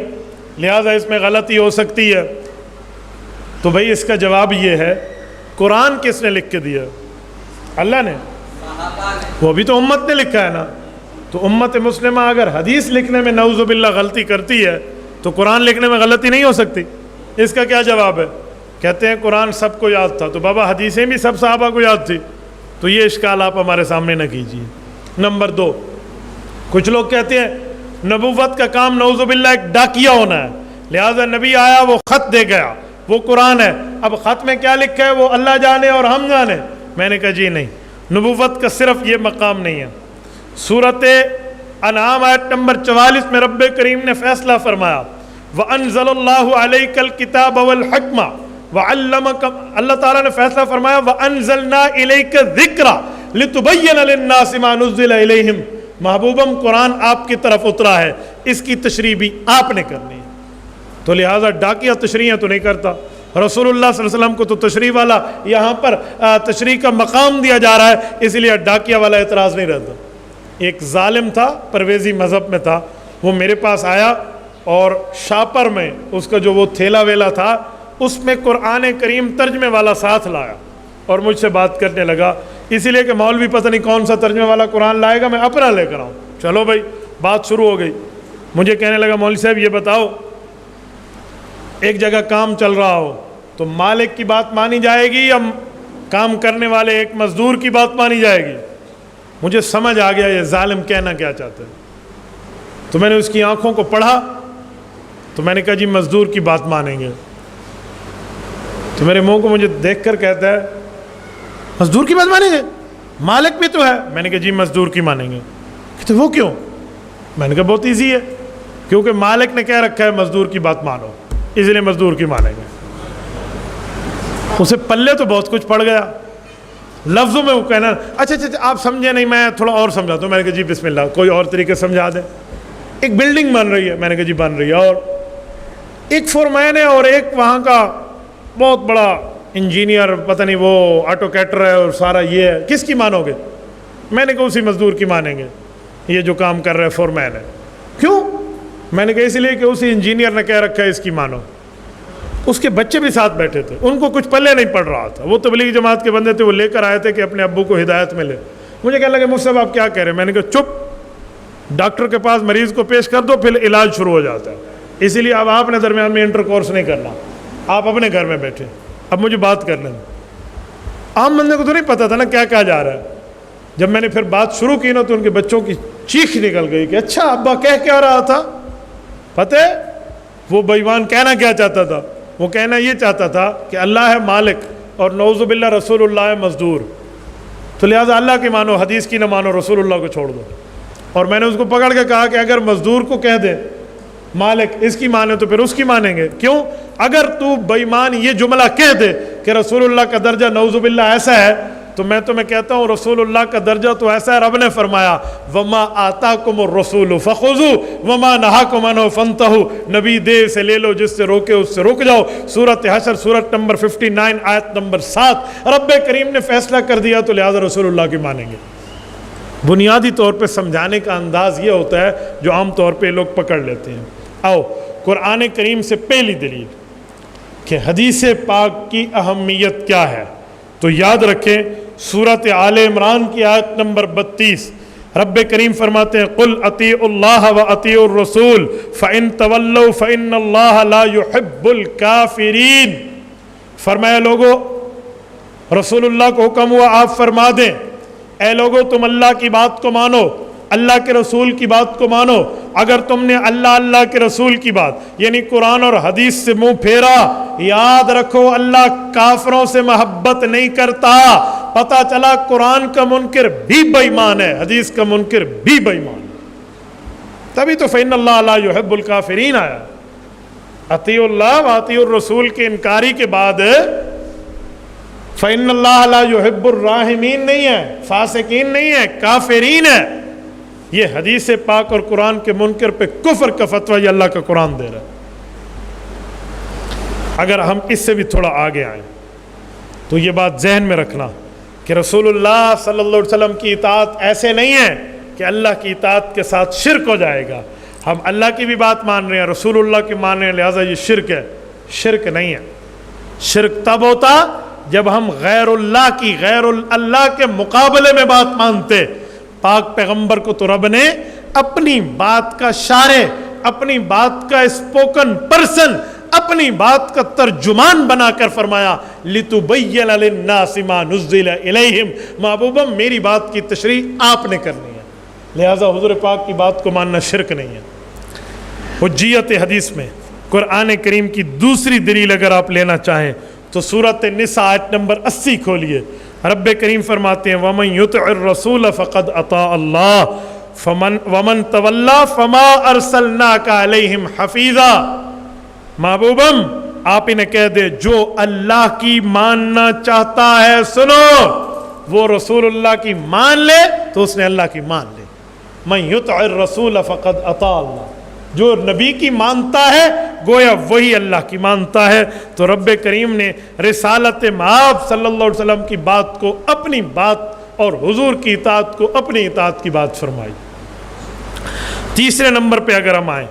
A: لہٰذا اس میں غلطی ہو سکتی ہے. تو بھائی اس کا جواب یہ ہے قرآن کس نے لکھ کے دیا؟ اللہ نے. وہ بھی تو امت نے لکھا ہے نا. تو امت مسلمہ اگر حدیث لکھنے میں نعوذ باللہ غلطی کرتی ہے تو قرآن لکھنے میں غلطی نہیں ہو سکتی. اس کا کیا جواب ہے؟ کہتے ہیں قرآن سب کو یاد تھا. تو بابا حدیثیں بھی سب صحابہ کو یاد تھی. تو یہ اشکال آپ ہمارے سامنے نہ کیجیے. نمبر 2، کچھ لوگ کہتے ہیں نبوت کا کام نعوذ باللہ ایک ڈاکیا ہونا ہے، لہٰذا نبی آیا وہ خط دے گیا، وہ قرآن ہے. اب خط میں کیا لکھا ہے وہ اللہ جانے اور ہم جانے. میں نے کہا جی نہیں، نبوت کا صرف یہ مقام نہیں ہے. سورۃ انعام آیت نمبر 44 میں رب کریم نے فیصلہ فرمایا وَأَنزَلَ اللَّهُ عَلَيْكَ الْكِتَابَ وَالْحِكْمَةَ وَعَلَّمَكَ، اللہ تعالیٰ نے فیصلہ فرمایا وَأَنزَلْنَا إِلَيْكَ الذِّكْرَ لِتُبَيِّنَ لِلنَّاسِ مَا نُزِّلَ إِلَيْهِمْ. محبوبم قرآن آپ کی طرف اترا ہے، اس کی تشریح بھی آپ نے کرنی ہے. تو لہٰذا ڈاکیا تشریحیں تو نہیں کرتا. رسول اللہ صلی اللہ علیہ وسلم کو تو تشریح والا یہاں پر تشریح کا مقام دیا جا رہا ہے، اس لیے ڈاکیا والا اعتراض نہیں رہتا۔ ایک ظالم تھا، پرویزی مذہب میں تھا، وہ میرے پاس آیا اور شاپر میں اس کا جو وہ تھیلا ویلا تھا اس میں قرآن کریم ترجمے والا ساتھ لایا اور مجھ سے بات کرنے لگا، اسی لیے کہ مولوی پتہ نہیں کون سا ترجمے والا قرآن لائے گا، میں اپنا لے کر آؤں۔ چلو بھائی، بات شروع ہو گئی۔ مجھے کہنے لگا مولوی صاحب یہ بتاؤ، ایک جگہ کام چل رہا ہو تو مالک کی بات مانی جائے گی یا کام کرنے والے ایک مزدور کی بات مانی جائے گی؟ مجھے سمجھ آ گیا یہ ظالم کہنا کیا چاہتا ہے، تو میں نے اس کی آنکھوں کو پڑھا تو میں نے کہا جی مزدور کی بات مانیں گے۔ تو میرے منہ کو مجھے دیکھ کر کہتا ہے مزدور کی بات مانیں گے؟ مالک بھی تو ہے۔ میں نے کہا جی مزدور کی مانیں گے۔ کہتے وہ کیوں؟ میں نے کہا بہت ایزی ہے، کیونکہ مالک نے کہہ رکھا ہے مزدور کی بات مانو، اس لیے مزدور کی مانیں گے۔ اسے پلے تو بہت کچھ پڑ گیا، لفظوں میں وہ کہنا اچھا آپ سمجھے نہیں، میں تھوڑا اور سمجھاتا ہوں۔ میں نے کہا جی بسم اللہ، کوئی اور طریقے سمجھا دیں۔ ایک بلڈنگ بن رہی ہے، میں نے کہا جی بن رہی ہے، اور ایک فورمین ہے اور ایک وہاں کا بہت بڑا انجینئر، پتہ نہیں وہ آٹو کیٹر ہے اور سارا یہ ہے، کس کی مانو گے؟ میں نے کہا اسی مزدور کی مانیں گے، یہ جو کام کر رہا ہے فورمین ہے۔ کیوں؟ میں نے کہا اس لیے کہ اسی انجینئر نے کہہ رکھا ہے اس کی مانو۔ اس کے بچے بھی ساتھ بیٹھے تھے، ان کو کچھ پلے نہیں پڑ رہا تھا، وہ تبلیغی جماعت کے بندے تھے، وہ لے کر آئے تھے کہ اپنے ابو کو ہدایت ملے۔ مجھے کہنے لگے مفتی صاحب آپ کیا کہہ رہے ہیں؟ میں نے کہا چپ، ڈاکٹر کے پاس مریض کو پیش کر دو پھر علاج شروع ہو جاتا ہے، اسی لیے اب آپ نے درمیان میں انٹر کورس نہیں کرنا، آپ اپنے گھر میں بیٹھے، اب مجھے بات کر لیں۔ عام بندے کو تو نہیں پتا تھا نا کیا کہا جا رہا ہے۔ جب میں نے پھر بات شروع کی نا تو ان کے بچوں کی چیخ نکل گئی کہ اچھا ابا کہہ کیا رہا تھا؟ پتہ ہے وہ بے ایمان کہنا کیا چاہتا تھا؟ وہ کہنا یہ چاہتا تھا کہ اللہ ہے مالک اور نعوذ باللہ رسول اللہ ہے مزدور، تو لہٰذا اللہ کی مانو، حدیث کی نہ مانو، رسول اللہ کو چھوڑ دو۔ اور میں نے اس کو پکڑ کے کہا کہ اگر مزدور کو کہہ دے مالک اس کی مانے تو پھر اس کی مانیں گے، کیوں؟ اگر تو بے ایمان یہ جملہ کہہ دے کہ رسول اللہ کا درجہ نعوذ باللہ ایسا ہے، تو میں تمہیں کہتا ہوں رسول اللہ کا درجہ تو ایسا ہے، رب نے فرمایا وَمَا آتَاكُمُ الرَّسُولُ فَخُذُوا وَمَا نَهَاكُمْ عَنْهُ فَانْتَهُوا، نبی دے سے لے لو، جس سے روکے اس سے رک جاؤ۔ سورۃ حشر سورۃ نمبر 59 آیت نمبر 7، رب کریم نے فیصلہ کر دیا تو لہذا رسول اللہ کی مانیں گے۔ بنیادی طور پہ سمجھانے کا انداز یہ ہوتا ہے جو عام طور پہ لوگ پکڑ لیتے ہیں۔ آؤ قرآن کریم سے پہلی دلیل کہ حدیث پاک کی اہمیت کیا ہے، تو یاد رکھیں سورۃ آل عمران کی آیت نمبر 32، رب کریم فرماتے ہیں قُلْ اطیعوا اللہ واطیعوا الرسول فإن تولوا فإن اللہ لا يحب الکافرین۔ فرمایا لوگو، رسول اللہ کو حکم ہوا آپ فرما دیں اے لوگو تم اللہ کی بات کو مانو، اللہ کے رسول کی بات کو مانو۔ اگر تم نے اللہ کے رسول کی بات یعنی قرآن اور حدیث سے منہ پھیرا، یاد رکھو اللہ کافروں سے محبت نہیں کرتا۔ پتہ چلا قرآن کا منکر بھی بے ایمان ہے، حدیث کا منکر بھی بے ایمان ہے، تبھی تو فإن اللہ لا يحب الکافرین آیا۔ اطیعوا اللہ واطیعوا الرسول کے انکاری کے بعد فإن اللہ لا يحب الراحمین نہیں ہے، فاسقین نہیں ہے، کافرین ہے۔ یہ حدیث پاک اور قرآن کے منکر پہ کفر کا فتویٰ یہ اللہ کا قرآن دے رہا ہے۔ اگر ہم اس سے بھی تھوڑا آگے آئیں تو یہ بات ذہن میں رکھنا کہ رسول اللہ صلی اللہ علیہ وسلم کی اطاعت ایسے نہیں ہے کہ اللہ کی اطاعت کے ساتھ شرک ہو جائے گا۔ ہم اللہ کی بھی بات مان رہے ہیں، رسول اللہ کی مان رہے ہیں، لہٰذا یہ شرک ہے۔ شرک نہیں ہے۔ شرک تب ہوتا جب ہم غیر اللہ کی، غیر اللہ کے مقابلے میں بات مانتے۔ پاک پیغمبر کو تو رب نے اپنی بات کا شارع، اپنی بات کا اسپوکن پرسن، اپنی بات کا ترجمان بنا کر فرمایا لِتُبَيَّنَ لِلنَّاسِ مَا نُزِّلَ إِلَيْهِمْ۔ محبوبہ میری بات کی تشریح آپ نے کرنی ہے، لہٰذا حضور پاک کی بات کو ماننا شرک نہیں ہے۔ حجیت حدیث میں قرآن کریم کی دوسری دلیل اگر آپ لینا چاہیں تو سورۃ النساء آیت نمبر 80 کھولیے، رب کریم فرماتے ہیں وَمَن يُطِعِ الرَّسُولَ فَقَدْ أَطَاعَ اللَّهَ وَمَن تَوَلَّىٰ فَمَا أَرْسَلْنَاكَ عَلَيْهِمْ حَفِيظًا۔ محبوبم آپ انہیں کہہ دے جو اللہ کی ماننا چاہتا ہے، سنو وہ رسول اللہ کی مان لے تو اس نے اللہ کی مان لے۔ مَن يُطِعِ الرَّسُولَ فَقَدْ أَطَاعَ اللَّهَ، جو نبی کی مانتا ہے گویا وہی اللہ کی مانتا ہے۔ تو رب کریم نے رسالت مآب صلی اللہ علیہ وسلم کی بات کو اپنی بات اور حضور کی اطاعت کو اپنی اطاعت کی بات فرمائی۔ تیسرے نمبر پہ اگر ہم آئیں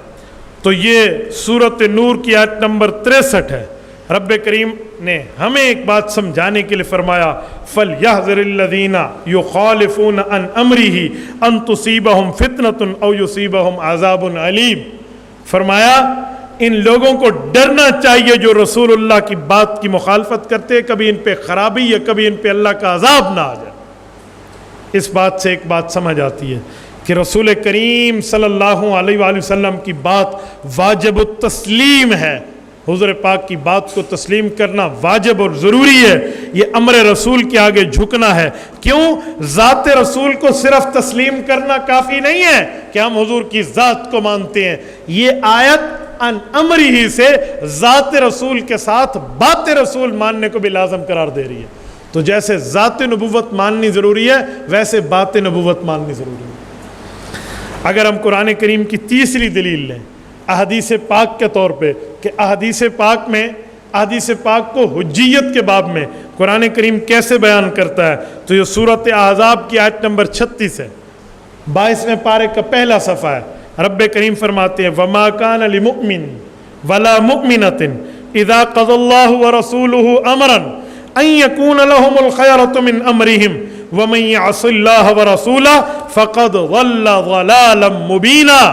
A: تو یہ سورۃ نور کی آیت نمبر 63 ہے۔ رب کریم نے ہمیں ایک بات سمجھانے کے لیے فرمایا فَلْيَحْذَرِ الَّذِينَ يُخَالِفُونَ عَنْ أَمْرِهِ أَن تُصِيبَهُمْ فِتْنَةٌ أَوْ يُصِيبَهُمْ عَذَابٌ أَلِيمٌ۔ فرمایا ان لوگوں کو ڈرنا چاہیے جو رسول اللہ کی بات کی مخالفت کرتے، کبھی ان پہ خرابی یا کبھی ان پہ اللہ کا عذاب نہ آ جائے۔ اس بات سے ایک بات سمجھ آتی ہے کہ رسول کریم صلی اللہ علیہ وآلہ وسلم کی بات واجب التسلیم ہے۔ حضور پاک کی بات کو تسلیم کرنا واجب اور ضروری ہے۔ یہ امر رسول کے آگے جھکنا ہے۔ کیوں؟ ذات رسول کو صرف تسلیم کرنا کافی نہیں ہے کہ ہم حضور کی ذات کو مانتے ہیں۔ یہ آیت ان امری ہی سے ذات رسول کے ساتھ بات رسول ماننے کو بھی لازم قرار دے رہی ہے۔ تو جیسے ذات نبوت ماننی ضروری ہے ویسے بات نبوت ماننی ضروری ہے۔ اگر ہم قرآن کریم کی تیسری دلیل لیں احادیث پاک کے طور پہ کہ احادیث پاک کو حجیت کے باب میں قرآن کریم کیسے بیان کرتا ہے، تو یہ سورۃ احزاب کی آیت نمبر 36 ہے، 22ویں پارے کا پہلا صفحہ ہے۔ رب کریم فرماتے ہیں وَمَا كَانَ لِمُؤْمِنٍ وَلَا مُؤْمِنَةٍ إِذَا قَضَى اللَّهُ وَرَسُولُهُ أَمْرًا أَن يَكُونَ لَهُمُ الْخِيَرَةُ مِنْ أَمْرِهِمْ وَمَن يَعْصِ اللَّهَ وَرَسُولَهُ فَقَدْ ضَلَّ ضَلَالًا مُبِينًا۔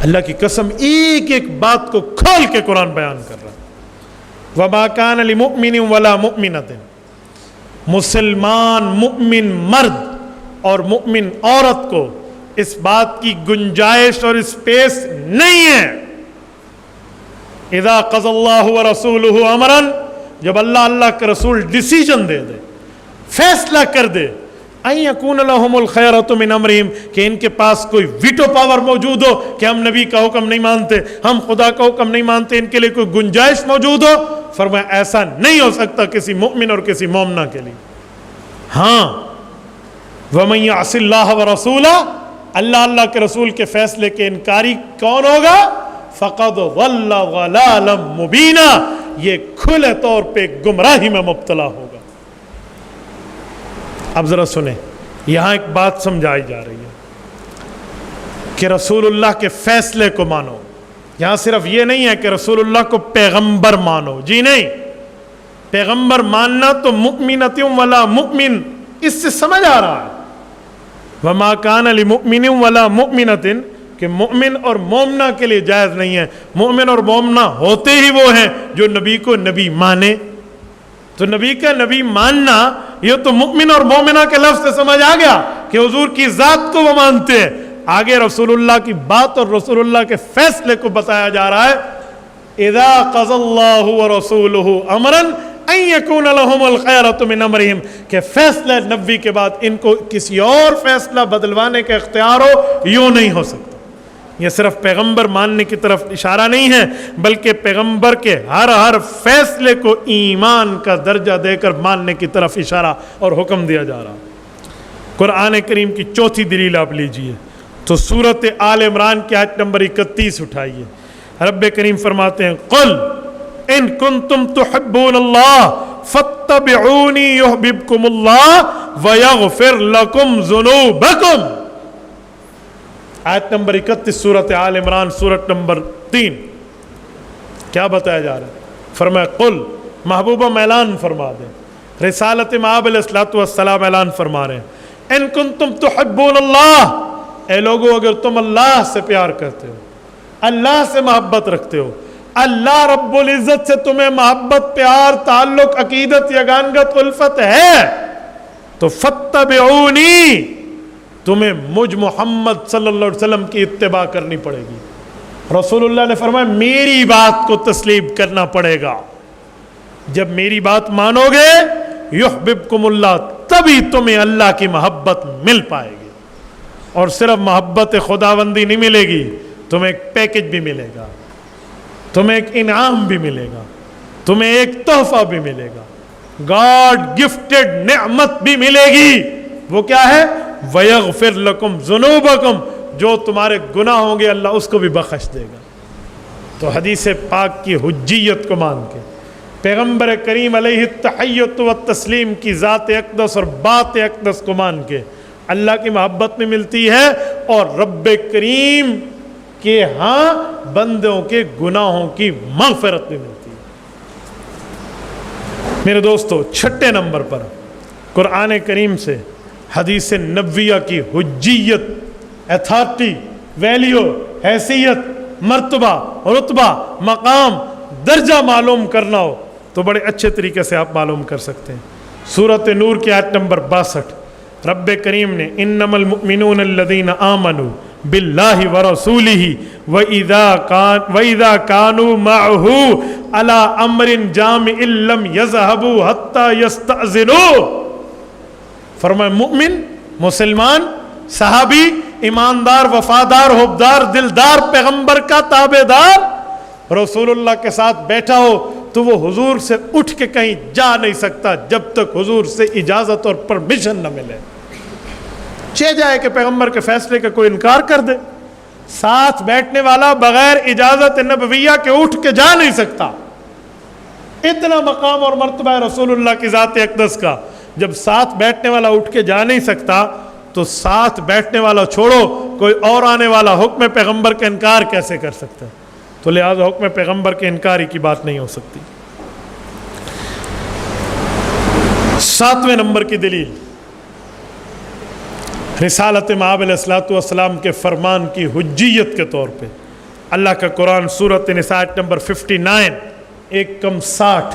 A: اللہ کی قسم ایک ایک بات کو کھول کے قرآن بیان کر رہا ہے۔ وَمَا كَانَ لِمُؤْمِنٍ وَلَا مُؤْمِنَةٍ، مسلمان مؤمن مرد اور مؤمن عورت کو اس بات کی گنجائش اور اسپیس نہیں ہے اذا قضى اللہ ورسولہ امرا، جب اللہ کا رسول ڈیسیجن دے دے، فیصلہ کر دے، ان یکون لہم الخیرۃ من امرہم، کہ ان کے پاس کوئی ویٹو پاور موجود ہو کہ ہم نبی کا حکم نہیں مانتے، ہم خدا کا حکم نہیں مانتے، ان کے لیے کوئی گنجائش موجود ہو۔ فرمایا ایسا نہیں ہو سکتا کسی مؤمن اور کسی مومنہ کے لیے۔ ہاں وَمَن يَعْصِ اللَّهَ وَرَسُولَهُ، اللہ کے رسول کے فیصلے کے انکاری کون ہوگا؟ فَقَدْ ضَلَّ ضَلَالًا مُبِينًا، یہ کھلے طور پہ گمراہی میں مبتلا ہوگا۔ اب ذرا سنیں، یہاں ایک بات سمجھائی جا رہی ہے کہ رسول اللہ کے فیصلے کو مانو۔ یہاں صرف یہ نہیں ہے کہ رسول اللہ کو پیغمبر مانو، جی نہیں، پیغمبر ماننا تو مؤمنۃ ولا مؤمن، اس سے سمجھ آ رہا ہے وما کان لمؤمن ولا مؤمنۃ، کہ مومن اور مومنہ کے لیے جائز نہیں ہے۔ مومن اور مومنہ ہوتے ہی وہ ہیں جو نبی کو نبی مانے۔ تو نبی کا نبی ماننا یہ تو مومن اور مومنہ کے لفظ سے سمجھ آ گیا کہ حضور کی ذات کو وہ مانتے ہیں۔ آگے رسول اللہ کی بات اور رسول اللہ کے فیصلے کو بتایا جا رہا ہے اذا قضى اللہ ورسولہ امرا ان یکون لہم الخیرۃ من امرہم، کہ فیصلہ نبی کے بعد ان کو کسی اور فیصلہ بدلوانے کا اختیار ہو، یوں نہیں ہو سکتا۔ یہ صرف پیغمبر ماننے کی طرف اشارہ نہیں ہے، بلکہ پیغمبر کے ہر فیصلے کو ایمان کا درجہ دے کر ماننے کی طرف اشارہ اور حکم دیا جا رہا۔ قرآن کریم کی چوتھی دلیل آپ لیجئے تو سورۃ آل عمران کی آیت نمبر 31 اٹھائیے۔ رب کریم فرماتے ہیں قل ان کنتم تحبون اللہ فاتبعونی یحببکم اللہ ویغفر لکم ذنوبکم۔ آیت نمبر 31 سورۃ آل عمران سورۃ نمبر 3۔ کیا بتایا جا رہا ہے؟ فرمایا قل، محبوبہ اعلان فرما دیں، رسالت مآب علیہ الصلوۃ والسلام اعلان فرما رہے ہیں ان کنتم تحبون اللہ، اے لوگو اگر تم اللہ سے پیار کرتے ہو، اللہ سے محبت رکھتے ہو، اللہ رب العزت سے تمہیں محبت، پیار، تعلق، عقیدت، یگانگت، الفت ہے، تو فاتبعونی، تمہیں مجھ محمد صلی اللہ علیہ وسلم کی اتباع کرنی پڑے گی۔ رسول اللہ نے فرمایا میری بات کو تسلیم کرنا پڑے گا۔ جب میری بات مانو گے یحببکم اللہ، تبھی تمہیں اللہ کی محبت مل پائے گی۔ اور صرف محبت خداوندی نہیں ملے گی، تمہیں ایک پیکج بھی ملے گا، تمہیں ایک انعام بھی ملے گا، تمہیں ایک تحفہ بھی ملے گا، گاڈ گفٹڈ نعمت بھی ملے گی۔ وہ کیا ہے؟ وَيَغْفِرْ لَكُمْ ذُنُوبَكُمْ، جو تمہارے گناہ ہوں گے اللہ اس کو بھی بخش دے گا۔ تو حدیث پاک کی حجیت کو مان کے، پیغمبر کریم علیہ التحیت و تسلیم کی ذات اقدس اور بات اقدس کو مان کے اللہ کی محبت میں ملتی ہے، اور رب کریم کے ہاں بندوں کے گناہوں کی مغفرت میں ملتی ہے۔ میرے دوستو، چھٹے نمبر پر قرآن کریم سے حدیث نبویہ کی حجیت، ایتھارٹی، ویلیو، حیثیت، مرتبہ، رتبہ، مقام، درجہ معلوم کرنا ہو تو بڑے اچھے طریقے سے آپ معلوم کر سکتے ہیں۔ سورۃ نور کی آیت نمبر 62 رب کریم نے انما المؤمنون الذین آمنوا باللہ ورسولہ وَإِذَا كَانُوا مَعَهُ عَلَىٰ أَمْرٍ جَامِعٍ لَمْ يَذْهَبُوا حَتَّى يَسْتَأْذِنُوا۔ فرمائے مومن، مسلمان، صحابی، ایماندار، وفادار، حبدار، دلدار، پیغمبر کا تابع دار رسول اللہ کے ساتھ بیٹھا ہو تو وہ حضور سے اٹھ کے کہیں جا نہیں سکتا جب تک حضور سے اجازت اور پرمیشن نہ ملے۔ چہ جائے کہ پیغمبر کے فیصلے کا کوئی انکار کر دے، ساتھ بیٹھنے والا بغیر اجازت نبویہ کے اٹھ کے جا نہیں سکتا۔ اتنا مقام اور مرتبہ ہے رسول اللہ کی ذات اقدس کا، جب ساتھ بیٹھنے والا اٹھ کے جا نہیں سکتا تو ساتھ بیٹھنے والا چھوڑو، کوئی اور آنے والا حکم پیغمبر کا انکار کیسے کر سکتا ہے؟ تو لہذا حکم پیغمبر کے انکاری کی بات نہیں ہو سکتی۔ 7ویں نمبر کی دلیل رسالت مآب علیہ الصلوۃ والسلام کے فرمان کی حجیت کے طور پہ اللہ کا قرآن سورۃ نساء نمبر 59 1:60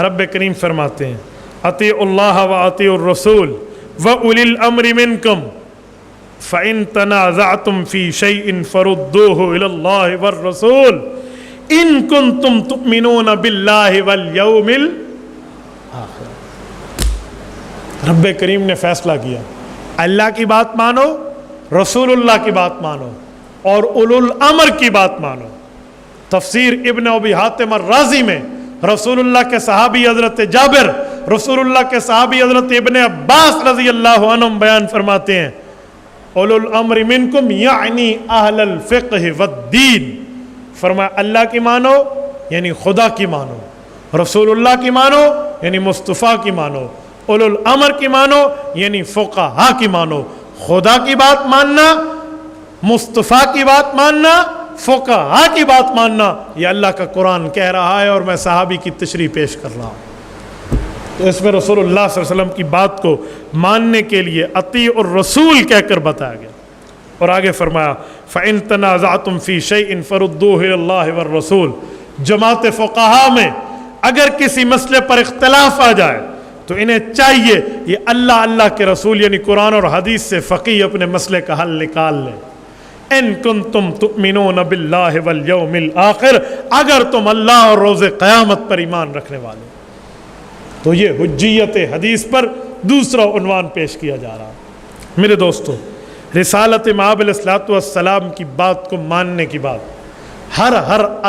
A: رب کریم فرماتے ہیں اطیعوا اللہ واطیعوا الرسول وَأُولِي الْأَمْرِ مِنْكُمْ فَإِن تَنَازَعْتُمْ فِي شَيْءٍ فَرُدُّوهُ إِلَى اللَّهِ وَالرَّسُولِ إِن كُنتُمْ تُؤْمِنُونَ بِاللَّهِ وَالْيَوْمِ الْآخِرِ۔ رب کریم نے فیصلہ کیا، اللہ کی بات مانو، رسول اللہ کی بات مانو، اور اولو الامر کی بات مانو۔ تفسیر ابن ابی حاتم الرازی میں رسول اللہ کے صحابی حضرت جابر، رسول اللہ کے صحابی حضرت ابن عباس رضی اللہ عنہم بیان فرماتے ہیں اولو الامر منکم یعنی اہل الفقہ والدین، فرمایا اللہ کی مانو یعنی خدا کی مانو، رسول اللہ کی مانو یعنی مصطفیٰ کی مانو، اولو الامر کی مانو یعنی فقہا کی مانو۔ خدا کی بات ماننا، مصطفیٰ کی بات ماننا، فقہا کی بات ماننا، یہ اللہ کا قرآن کہہ رہا ہے اور میں صحابی کی تشریح پیش کر رہا ہوں۔ تو اس میں رسول اللہ صلی اللہ علیہ وسلم کی بات کو ماننے کے لیے اطیع الرسول کہہ کر بتایا گیا، اور آگے فرمایا فَإِن تَنَازَعْتُمْ فِي شَيْءٍ فَرُدُّوهُ إِلَى اللَّهِ وَالرَّسُولِ۔ جماعت فقہا میں اگر کسی مسئلے پر اختلاف آ جائے تو انہیں چاہیے یہ اللہ کے رسول یعنی قرآن اور حدیث سے فقیہ اپنے مسئلے کا حل نکال لے۔ ان کنتم تؤمنون باللہ والیوم الآخر، اگر تم اللہ اور روز قیامت پر ایمان رکھنے والے، تو یہ حجیت حدیث پر دوسرا عنوان پیش کیا جا رہا ہے۔ میرے دوستو، رسالت مآب علیہ الصلوۃ والسلام کی بات کو ماننے کی بات، ہر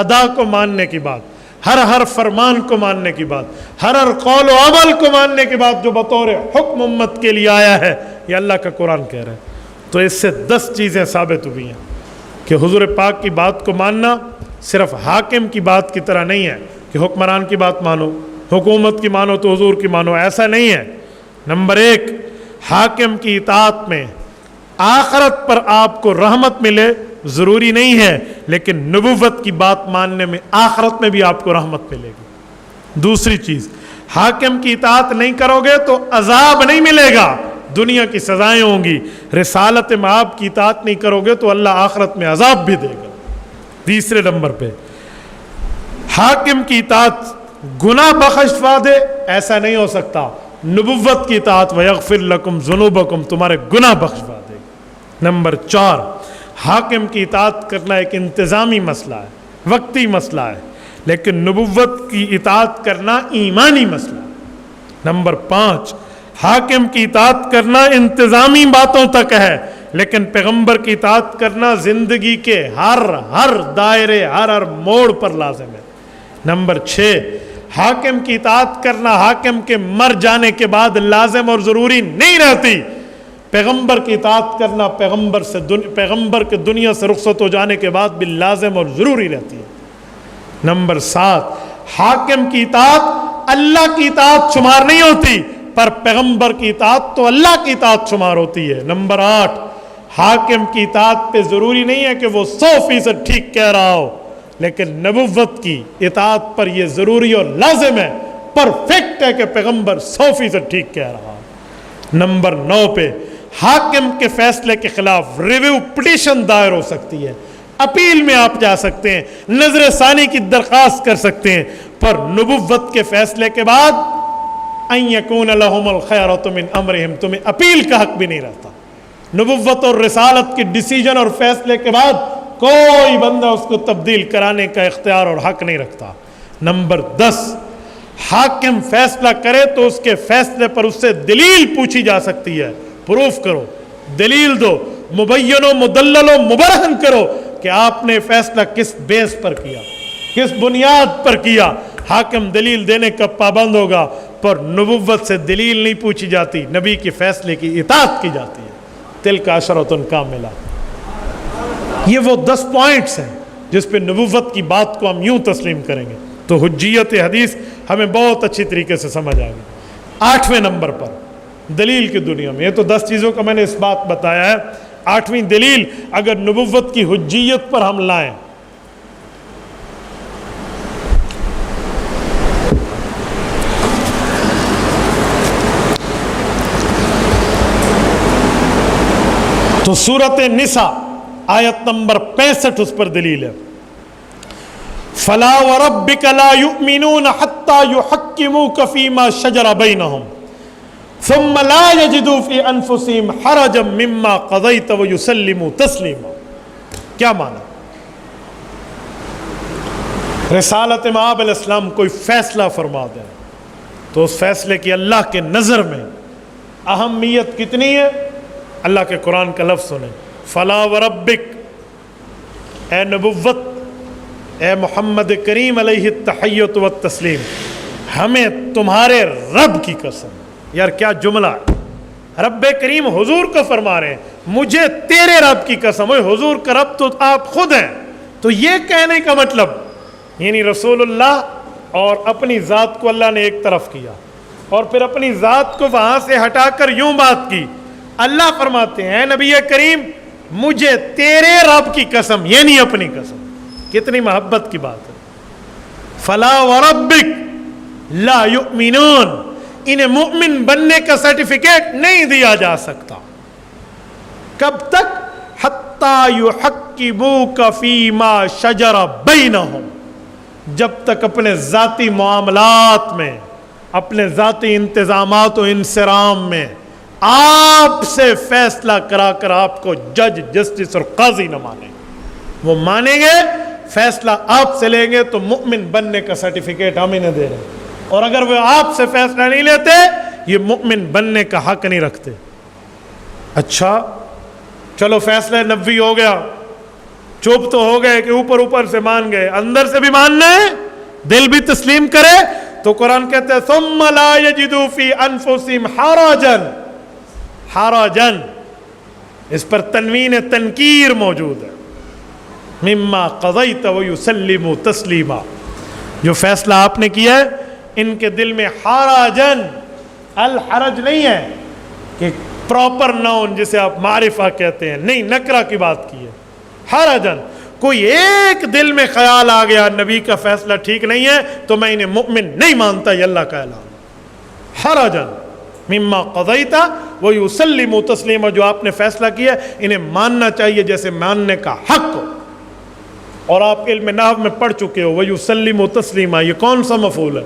A: ادا کو ماننے کی بات، ہر فرمان کو ماننے کی بات، ہر قول و عمل کو ماننے کی بات جو بطور حکم امت کے لیے آیا ہے، یہ اللہ کا قرآن کہہ رہا ہے۔ تو اس سے 10 چیزیں ثابت ہوئی ہیں کہ حضور پاک کی بات کو ماننا صرف حاکم کی بات کی طرح نہیں ہے کہ حکمران کی بات مانو، حکومت کی مانو تو حضور کی مانو، ایسا نہیں ہے۔ نمبر 1، حاکم کی اطاعت میں آخرت پر آپ کو رحمت ملے ضروری نہیں ہے، لیکن نبوت کی بات ماننے میں آخرت میں بھی آپ کو رحمت ملے گی۔ دوسری چیز، حاکم کی اطاعت نہیں کرو گے تو عذاب نہیں ملے گا، دنیا کی سزائیں ہوں گی۔ رسالت مآب کی اطاعت نہیں کرو گے تو اللہ آخرت میں عذاب بھی دے گا۔ تیسرے نمبر پہ، حاکم کی اطاعت گناہ بخشوا دے، ایسا نہیں ہو سکتا۔ نبوت کی اطاعت وَيَغْفِرْ لَكُمْ ذُنُوبَكُمْ، تمہارے گناہ بخشوا دے گا۔ نمبر 4، حاکم کی اطاعت کرنا ایک انتظامی مسئلہ ہے، وقتی مسئلہ ہے، لیکن نبوت کی اطاعت کرنا ایمانی مسئلہ ہے۔ نمبر 5، حاکم کی اطاعت کرنا انتظامی باتوں تک ہے، لیکن پیغمبر کی اطاعت کرنا زندگی کے ہر دائرے، ہر موڑ پر لازم ہے۔ نمبر 6، حاکم کی اطاعت کرنا حاکم کے مر جانے کے بعد لازم اور ضروری نہیں رہتی، پیغمبر کی اطاعت کرنا پیغمبر کے دنیا سے رخصت ہو جانے کے بعد بھی لازم اور ضروری رہتی ہے۔ نمبر 7، حاکم کی اطاعت اللہ کی اطاعت شمار نہیں ہوتی، پر پیغمبر کی اطاعت تو اللہ کی اطاعت شمار ہوتی ہے۔ نمبر 8، حاکم کی اطاعت پہ ضروری نہیں ہے کہ وہ 100% ٹھیک کہہ رہا ہو، لیکن نبوت کی اطاعت پر یہ ضروری اور لازم ہے، پرفیکٹ ہے کہ پیغمبر 100% ٹھیک کہہ رہا ہے۔ نمبر 9 پہ حاکم کے فیصلے کے خلاف ریویو پٹیشن دائر ہو سکتی ہے، اپیل میں آپ جا سکتے ہیں، نظر ثانی کی درخواست کر سکتے ہیں، پر نبوت کے فیصلے کے بعد ان یکون لہم الخیرۃ من امرہم، تمہیں اپیل کا حق بھی نہیں رہتا۔ نبوت اور رسالت کی ڈیسیجن اور فیصلے کے بعد کوئی بندہ اس کو تبدیل کرانے کا اختیار اور حق نہیں رکھتا۔ نمبر 10، حاکم فیصلہ کرے تو اس کے فیصلے پر اس سے دلیل پوچھی جا سکتی ہے، پروف کرو، دلیل دو، مبین و مدلل و مبرہن کرو کہ آپ نے فیصلہ کس بیس پر کیا، کس بنیاد پر کیا۔ حاکم دلیل دینے کا پابند ہوگا، پر نبوت سے دلیل نہیں پوچھی جاتی، نبی کے فیصلے کی اطاعت کی جاتی ہے۔ تلک عشرۃ کاملہ، یہ وہ 10 پوائنٹس ہیں جس پہ نبوت کی بات کو ہم یوں تسلیم کریں گے تو حجیت حدیث ہمیں بہت اچھی طریقے سے سمجھ آئے گی۔ 8ویں نمبر پر دلیل کی دنیا میں، یہ تو 10 چیزوں کا میں نے اس بات بتایا ہے، 8ویں دلیل اگر نبوت کی حجیت پر ہم لائیں، تو سورۃ نساء آیت نمبر 65 اس پر دلیل ہے۔ فلا وربک لا یؤمنون حتی یحکموک فیما شجر بینہم ثم لا یجدوا فی انفسہم حرجا مما قضیت ویسلموا تسلیما۔ کیا معنی؟ رسالت مآب علیہ السلام کوئی فیصلہ فرما دیں تو اس فیصلے کی اللہ کے نظر میں اہمیت کتنی ہے؟ اللہ کے قرآن کا لفظ سنیں، فلا وربک، اے نبوت، اے محمد کریم علیہ التحیۃ والتسلیم، ہمیں تمہارے رب کی قسم۔ یار کیا جملہ ہے، رب کریم حضور کو فرما رہے ہیں مجھے تیرے رب کی قسم۔ حضور کا رب تو آپ خود ہیں، تو یہ کہنے کا مطلب یعنی رسول اللہ اور اپنی ذات کو اللہ نے ایک طرف کیا اور پھر اپنی ذات کو وہاں سے ہٹا کر یوں بات کی۔ اللہ فرماتے ہیں نبی کریم مجھے تیرے رب کی قسم، یعنی اپنی قسم۔ کتنی محبت کی بات ہے۔ فلا وربک لا یؤمنون، انہیں مومن بننے کا سرٹیفکیٹ نہیں دیا جا سکتا۔ کب تک؟ حتی یحکموک فیما شجر بینہم، جب تک اپنے ذاتی معاملات میں، اپنے ذاتی انتظامات و انصرام میں آپ سے فیصلہ کرا کر آپ کو جج، جسٹس اور قاضی نہ مانیں۔ وہ مانیں گے، فیصلہ آپ سے لیں گے تو مؤمن بننے کا سرٹیفکیٹ ہم انہیں دے رہے ہیں، اور اگر وہ آپ سے فیصلہ نہیں لیتے یہ مؤمن بننے کا حق نہیں رکھتے۔ اچھا چلو فیصلہ نبوی ہو گیا، چپ تو ہو گئے کہ اوپر سے مان گئے، اندر سے بھی ماننا ہے، دل بھی تسلیم کرے، تو قرآن کہتے ہیں ثم لا یجدوا فی انفسہم حرجا، اس پر تنوین تنکیر موجود ہے، مما قضیت ویسلموا تسلیما، جو فیصلہ آپ نے کیا ہے ان کے دل میں حرجن، الحرج نہیں ہے کہ پراپر ناؤن جسے آپ معرفہ کہتے ہیں، نہیں، نکرہ کی بات کی ہے۔ حرجن، کوئی ایک دل میں خیال آ گیا نبی کا فیصلہ ٹھیک نہیں ہے تو میں انہیں مؤمن نہیں مانتا، یہ اللہ کا اعلان۔ حرجن مما قضیت ویسلموا تسلیما، جو آپ نے فیصلہ کیا انہیں ماننا چاہیے جیسے ماننے کا حق ہو۔ اور آپ علم نحو میں پڑھ چکے ہو ویسلموا تسلیما، یہ کون سا مفعول ہے؟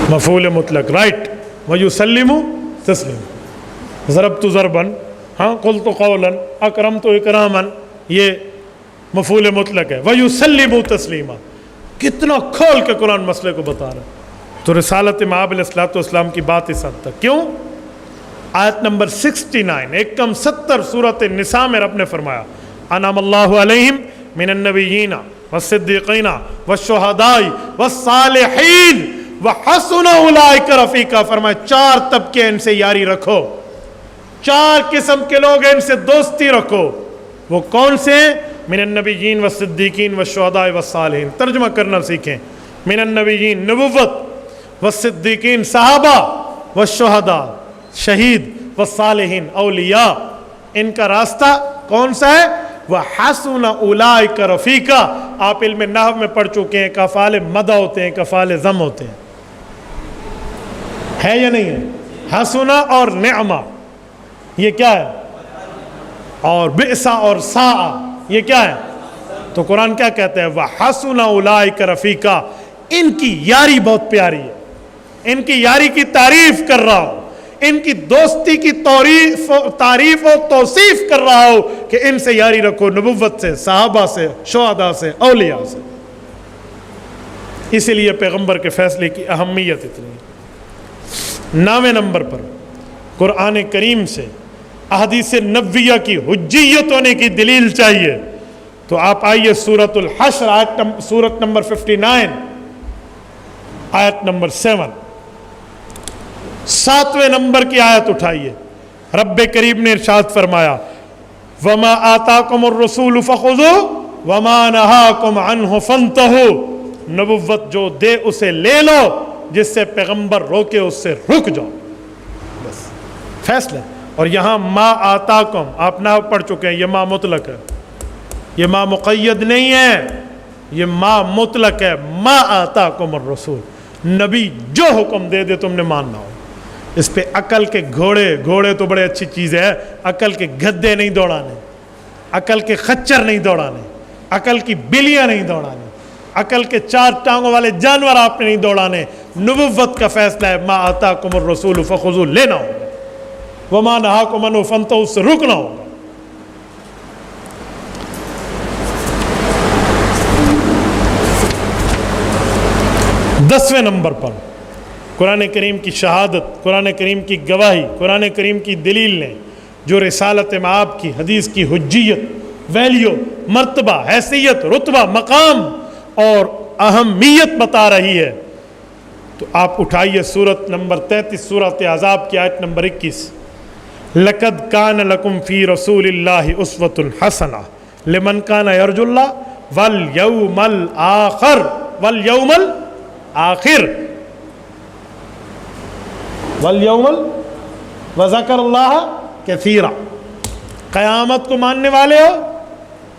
A: مفعول مطلق، رائٹ، ویسلموا تسلیما۔ ضربت ضربا، ہاں، قلت قولا، اکرمت اکراما، یہ مفعول مطلق ہے۔ ویسلموا تسلیما، کتنا کھول کے قرآن مسئلے کو بتا رہا ہے۔ تو رسالت مآب علیہ السلام کی بات اس حد تک کیوں؟ آیت نمبر 69 ایک کم 70 سورۃ النساء میں رب نے فرمایا انعم اللہ علیہم من النبیین والصدیقین والشہداء والصالحین وحسن اولئک رفیقا، فرمایا 4 طبقے ان سے یاری رکھو، 4 قسم کے لوگ ہیں ان سے دوستی رکھو۔ وہ کون سے ہیں؟ من النبیین والصدیقین والشہداء والصالحین۔ ترجمہ کرنا سیکھیں۔ من النبیین نبوت، والصدیقین صحابہ، والشہداء شہید، والصالحین اولیاء۔ ان کا راستہ کون سا ہے؟ وَحَسُنَ أُولَئِكَ رَفِيقًا۔ آپ علم نحو میں پڑھ چکے ہیں، کفال مدح ہوتے ہیں، کفال ذم ہوتے ہیں، ہے یا نہیں ہے؟ حسنہ اور نعمہ یہ کیا ہے؟ اور بئسا اور ساء یہ کیا ہے؟ تو قرآن کیا کہتا ہے؟ وَحَسُنَ أُولَئِكَ رَفِيقًا۔ ان کی یاری بہت پیاری ہے، ان کی یاری کی تعریف کر رہا ہوں، ان کی دوستی کی تعریف و توصیف کر رہا ہوں کہ ان سے یاری رکھو، نبوت سے، صحابہ سے، شہداء سے، اولیاء سے۔ اسی لیے پیغمبر کے فیصلے کی اہمیت اتنی ہے۔ 9ویں نمبر پر قرآن کریم سے احادیث نبویہ کی حجیت ہونے کی دلیل چاہیے تو آپ آئیے سورۃ الحشر، سورۃ نمبر 59 آیت نمبر 7، 7ویں نمبر کی آیت اٹھائیے۔ رب کریم نے ارشاد فرمایا وَمَا آتَاكُمُ الرَّسُولُ فَخُذُوهُ وَمَا نَهَاكُمْ عَنْهُ فَانْتَهُوا۔ نبوت جو دے اسے لے لو، جس سے پیغمبر روکے اس سے رک جاؤ، بس فیصلہ۔ اور یہاں ما آتاکم آپ نہ پڑھ چکے ہیں، یہ ما مطلق ہے، یہ ما مقید نہیں ہے، یہ ما مطلق ہے۔ ما آتاکم الرسول، نبی جو حکم دے دے تم نے ماننا ہو۔ اس پہ عقل کے گھوڑے تو بڑے اچھی چیز ہے، عقل کے گدے نہیں دوڑانے، عقل کے خچر نہیں دوڑانے، عقل کی بلیاں نہیں دوڑانے، عقل کے 4 ٹانگوں والے جانور آپ نے نہیں دوڑانے۔ نبوت کا فیصلہ ہے ما آتاکم الرسول فخذوہ، لینا ہوگا، وما نہاکم عنہ فانتہوا، اس سے رکنا ہوگا۔ دسویں نمبر پر قرآن کریم کی شہادت، قرآن کریم کی گواہی، قرآن کریم کی دلیل نے جو رسالت مآب کی حدیث کی حجیت، ویلیو، مرتبہ، حیثیت، رتبہ، مقام اور اہمیت بتا رہی ہے، تو آپ اٹھائیے سورت نمبر 33 سورۃ احزاب کی آیت نمبر 21۔ لَقَدْ كَانَ لَكُمْ فِي رَسُولِ اللَّهِ أُسْوَةٌ حَسَنَةٌ لِمَنْ كَانَ يَرْجُو اللَّهَ وَالْيَوْمَ الْآخِرَ وَالْيَوْمَ وَذَكَرَ اللَّهَ كَثِيرًا۔ قیامت کو ماننے والے ہو،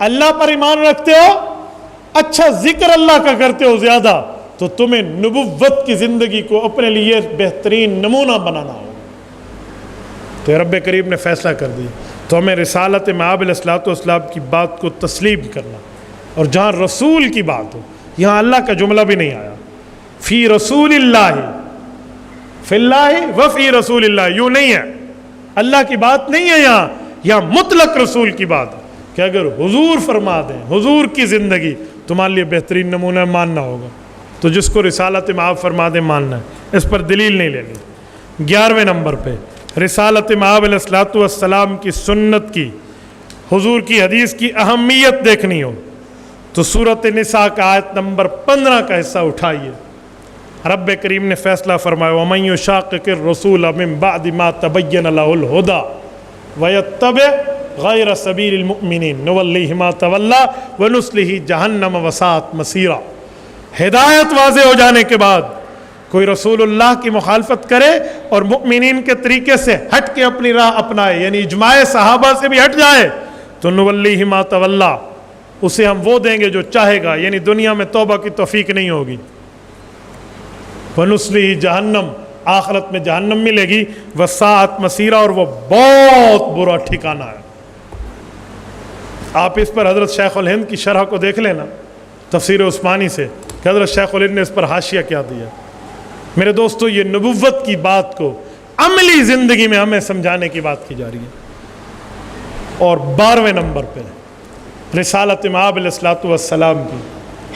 A: اللہ پر ایمان رکھتے ہو، اچھا ذکر اللہ کا کرتے ہو زیادہ، تو تمہیں نبوت کی زندگی کو اپنے لیے بہترین نمونہ بنانا ہو۔ تو رب کریم نے فیصلہ کر دیا، تو ہمیں رسالت مآب علیہ السلام کی بات کو تسلیم کرنا، اور جہاں رسول کی بات ہو، یہاں اللہ کا جملہ بھی نہیں آیا، فی رسول اللہ، فی اللہ و فی رسول اللہ، یوں نہیں ہے، اللہ کی بات نہیں ہے یہاں مطلق رسول کی بات ہے کہ اگر حضور فرما دیں، حضور کی زندگی تمہارے لیے بہترین نمونہ ماننا ہوگا، تو جس کو رسالت مآب فرما دیں ماننا ہے، اس پر دلیل نہیں لینی۔ 11ویں نمبر پہ رسالت مآب علیہ السلام کی سنت کی، حضور کی حدیث کی اہمیت دیکھنی ہو تو سورۃ نساء کا آیت نمبر 15 کا حصہ اٹھائیے۔ رب کریم نے فیصلہ فرمایا وَمَن يُشَاقِقِ الرَّسُولَ مِن بَعْدِ مَا تَبَيَّنَ لَهُ الْهُدَى وَيَتَّبِعْ غَيْرَ سَبِيلِ الْمُؤْمِنِينَ نُوَلِّهِ مَا تَوَلَّى وَنُصْلِهِ جَهَنَّمَ وَسَاءَتْ مَصِيرًا۔ ہدایت واضح ہو جانے کے بعد کوئی رسول اللہ کی مخالفت کرے اور مؤمنین کے طریقے سے ہٹ کے اپنی راہ اپنائے، یعنی اجماع صحابہ سے بھی ہٹ جائے، تو نُوَلِّهِ مَا تَوَلَّى، اسے ہم وہ دیں گے جو چاہے گا، یعنی دنیا میں توبہ کی توفیق نہیں ہوگی، وَنُصْلِهِ جہنم، آخرت میں جہنم ملے گی، وَسَاءَتْ مَصِيرًا، اور وہ بہت برا ٹھکانہ ہے۔ آپ اس پر حضرت شیخ الہند کی شرح کو دیکھ لینا تفسیر عثمانی سے کہ حضرت شیخ الہند نے اس پر حاشیہ کیا دیا۔ میرے دوستو، یہ نبوت کی بات کو عملی زندگی میں ہمیں سمجھانے کی بات کی جا رہی ہے۔ اور 12ویں نمبر پہ رسالت مآب علیہ السلام کی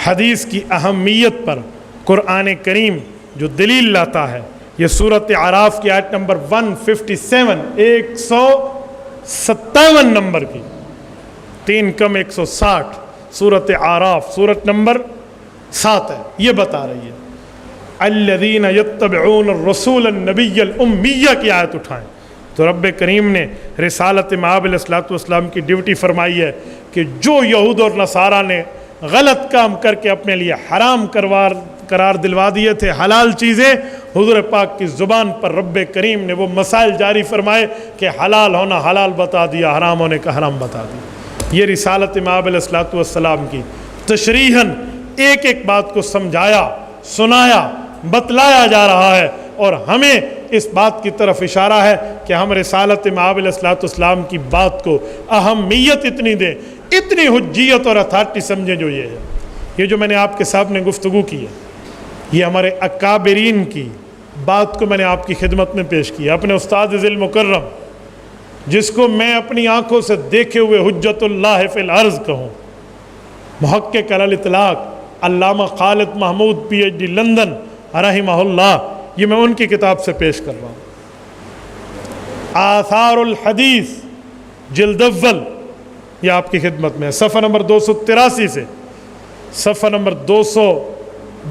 A: حدیث کی اہمیت پر قرآن کریم جو دلیل لاتا ہے، یہ سورۃ اعراف کی آیت نمبر 157، 157 نمبر کی، 3 کم 160، سورۃ اعراف، سورۃ نمبر 7 ہے، یہ بتا رہی ہے الذین یتبعون الرسول النبی الامیہ کی آیت اٹھائیں تو رب کریم نے رسالت مآب علیہ الصلوۃ والسلام کی ڈیوٹی فرمائی ہے کہ جو یہود اور نصارہ نے غلط کام کر کے اپنے لیے حرام قرار دلوا دیے تھے حلال چیزیں، حضور پاک کی زبان پر رب کریم نے وہ مسائل جاری فرمائے کہ حلال ہونا حلال بتا دیا، حرام ہونے کا حرام بتا دیا۔ یہ رسالت مآب علیہ الصلوۃ والسلام کی تشریحاً ایک ایک بات کو سمجھایا، سنایا، بتلایا جا رہا ہے، اور ہمیں اس بات کی طرف اشارہ ہے کہ ہم رسالت مآب علیہ الصلوۃ والسلام کی بات کو اہمیت اتنی دیں، اتنی حجیت اور اتھارٹی سمجھیں جو یہ ہے۔ یہ جو میں نے آپ کے سامنے گفتگو کی ہے، یہ ہمارے اکابرین کی بات کو میں نے آپ کی خدمت میں پیش کی، اپنے استاد ذی المکرم جس کو میں اپنی آنکھوں سے دیکھے ہوئے حجت اللہ فی الارض کہوں، محقق علی الاطلاق علامہ Khalid Mahmood P H D London رحمہ اللہ، یہ میں ان کی کتاب سے پیش کر رہا ہوں۔ آثار الحدیث جلد اول، یہ آپ کی خدمت میں ہے، صفحہ نمبر 283 سے صفحہ نمبر 200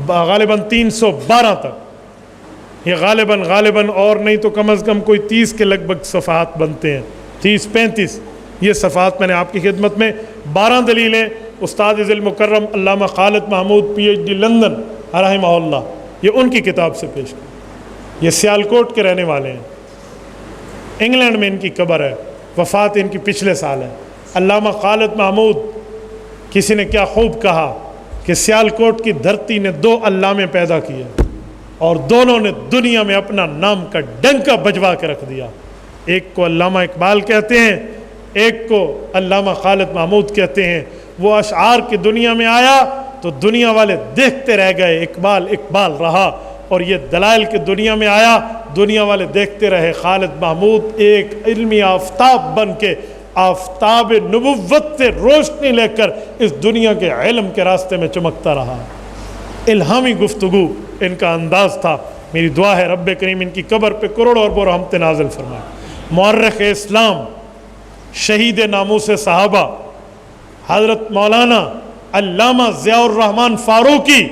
A: غالباً 312 تک، یہ غالباً اور نہیں تو کم از کم کوئی 30 کے لگ بھگ صفحات بنتے ہیں، 30-35 یہ صفحات میں نے آپ کی خدمت میں 12 دلیلیں استاد ذی المکرم علامہ Khalid Mahmood P H D London رحمہ اللہ، یہ ان کی کتاب سے پیش کی۔ یہ سیالکوٹ کے رہنے والے ہیں، انگلینڈ میں ان کی قبر ہے، وفات ان کی پچھلے سال ہے۔ علامہ خالد محمود، کسی نے کیا خوب کہا کہ سیالکوٹ کی دھرتی نے 2 علامے پیدا کیے اور دونوں نے دنیا میں اپنا نام کا ڈنکا بجوا کے رکھ دیا، ایک کو علامہ اقبال کہتے ہیں، ایک کو علامہ خالد محمود کہتے ہیں۔ وہ اشعار کی دنیا میں آیا تو دنیا والے دیکھتے رہ گئے، اقبال اقبال رہا، اور یہ دلائل کی دنیا میں آیا، دنیا والے دیکھتے رہے، خالد محمود ایک علمی آفتاب بن کے آفتاب نبوت سے روشنی لے کر اس دنیا کے علم کے راستے میں چمکتا رہا۔ الہامی گفتگو ان کا انداز تھا۔ میری دعا ہے رب کریم ان کی قبر پہ کروڑوں اربوں رحمت نازل فرمائے۔ مورخ اسلام، شہید ناموس صحابہ، حضرت مولانا علامہ ضیاء الرحمن فاروقی،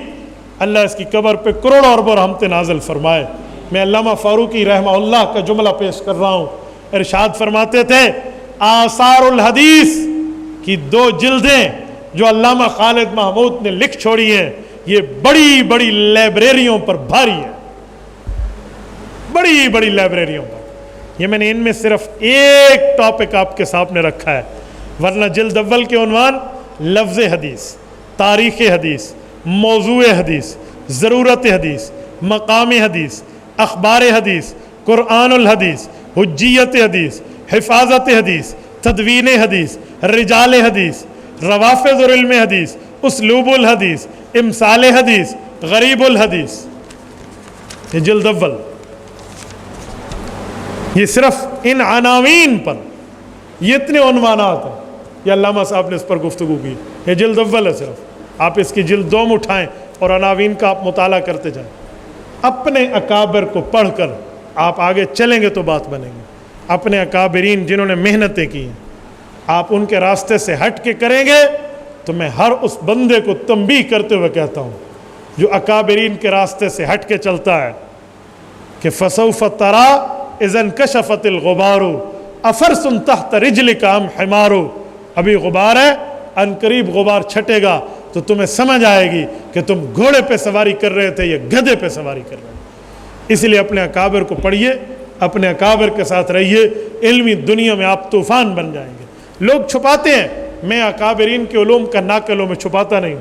A: اللہ اس کی قبر پہ کروڑوں اربوں رحمت نازل فرمائے۔ میں علامہ فاروقی رحمہ اللہ کا جملہ پیش کر رہا ہوں، ارشاد فرماتے تھے آثار الحدیث کی 2 جلدیں جو علامہ خالد محمود نے لکھ چھوڑی ہیں، یہ بڑی بڑی لائبریریوں پر بھاری ہے، بڑی بڑی لائبریریوں پر۔ یہ میں نے ان میں صرف ایک ٹاپک آپ کے سامنے رکھا ہے، ورنہ جلد اول کے عنوان لفظ حدیث، تاریخ حدیث، موضوع حدیث، ضرورت حدیث، مقام حدیث، اخبار حدیث، قرآن الحدیث، حجیت حدیث، حفاظت حدیث، تدوین حدیث، رجال حدیث، روافض العلم حدیث، اسلوب الحدیث، امثال حدیث، غریب الحدیث، یہ جلد اول۔ یہ صرف ان عناوین پر یہ اتنے عنوانات ہیں، یہ علامہ صاحب نے اس پر گفتگو کی، یہ جلد اول ہے صرف۔ آپ اس کی جلد 2 اٹھائیں اور عناوین کا آپ مطالعہ کرتے جائیں، اپنے اکابر کو پڑھ کر آپ آگے چلیں گے تو بات بنے گی۔ اپنے اکابرین جنہوں نے محنتیں کی ہیں، آپ ان کے راستے سے ہٹ کے کریں گے تو میں ہر اس بندے کو تنبیہ کرتے ہوئے کہتا ہوں جو اکابرین کے راستے سے ہٹ کے چلتا ہے کہ فسوف ترا اذا انکشفت الغبار افرس تحت رجلک ام حمار، ابھی غبار ہے، ان قریب غبار چھٹے گا تو تمہیں سمجھ آئے گی کہ تم گھوڑے پہ سواری کر رہے تھے یا گدھے پہ سواری کر رہے تھے۔ اس لیے اپنے اکابر کو پڑھیے، اپنے اکابر کے ساتھ رہیے، علمی دنیا میں آپ طوفان بن جائیں گے۔ لوگ چھپاتے ہیں، میں اکابرین کے علوم کا ناقلوں میں چھپاتا نہیں،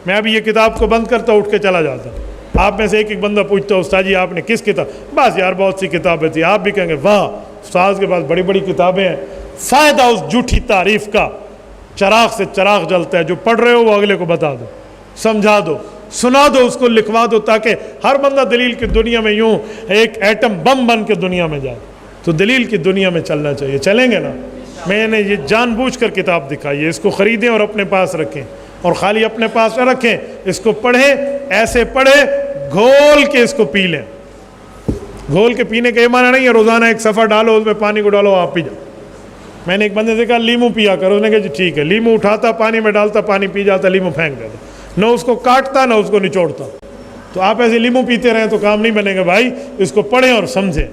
A: میں ابھی یہ کتاب کو بند کرتا اٹھ کے چلا جاتا۔ آپ میں سے ایک بندہ پوچھتا استاد جی آپ نے کس کتاب، بس یار بہت سی کتابیں تھیں، آپ بھی کہیں گے واہ استاد کے پاس بڑی بڑی کتابیں ہیں۔ فائدہ اس جھوٹی تعریف کا، چراغ سے چراغ جلتا ہے، جو پڑھ رہے ہو وہ اگلے کو بتا دو، سمجھا دو، سنا دو، اس کو لکھوا دو، تاکہ ہر بندہ دلیل کی دنیا میں یوں ایک ایٹم بم بن کے دنیا میں جائے۔ تو دلیل کی دنیا میں چلنا چاہیے، چلیں گے نا؟ میں نے یہ جان بوجھ کر کتاب دکھائی ہے، اس کو خریدیں اور اپنے پاس رکھیں، اور خالی اپنے پاس نہ رکھیں، اس کو پڑھیں، ایسے پڑھیں گھول کے اس کو پی لیں۔ گھول کے پینے کا یہ معنی نہیں ہے روزانہ ایک صفحہ ڈالو، اس میں پانی کو ڈالو آپ پی جاؤ۔ میں نے ایک بندے سے کہا لیمو پیا کرو، اس نے کہا جی ٹھیک ہے، لیمو اٹھاتا پانی میں ڈالتا، پانی پی جاتا، لیمو پھینک دیتا، نہ اس کو کاٹتا نہ اس کو نچوڑتا، تو آپ ایسے لیمو پیتے رہیں تو کام نہیں بنے گا بھائی، اس کو پڑھیں اور سمجھیں۔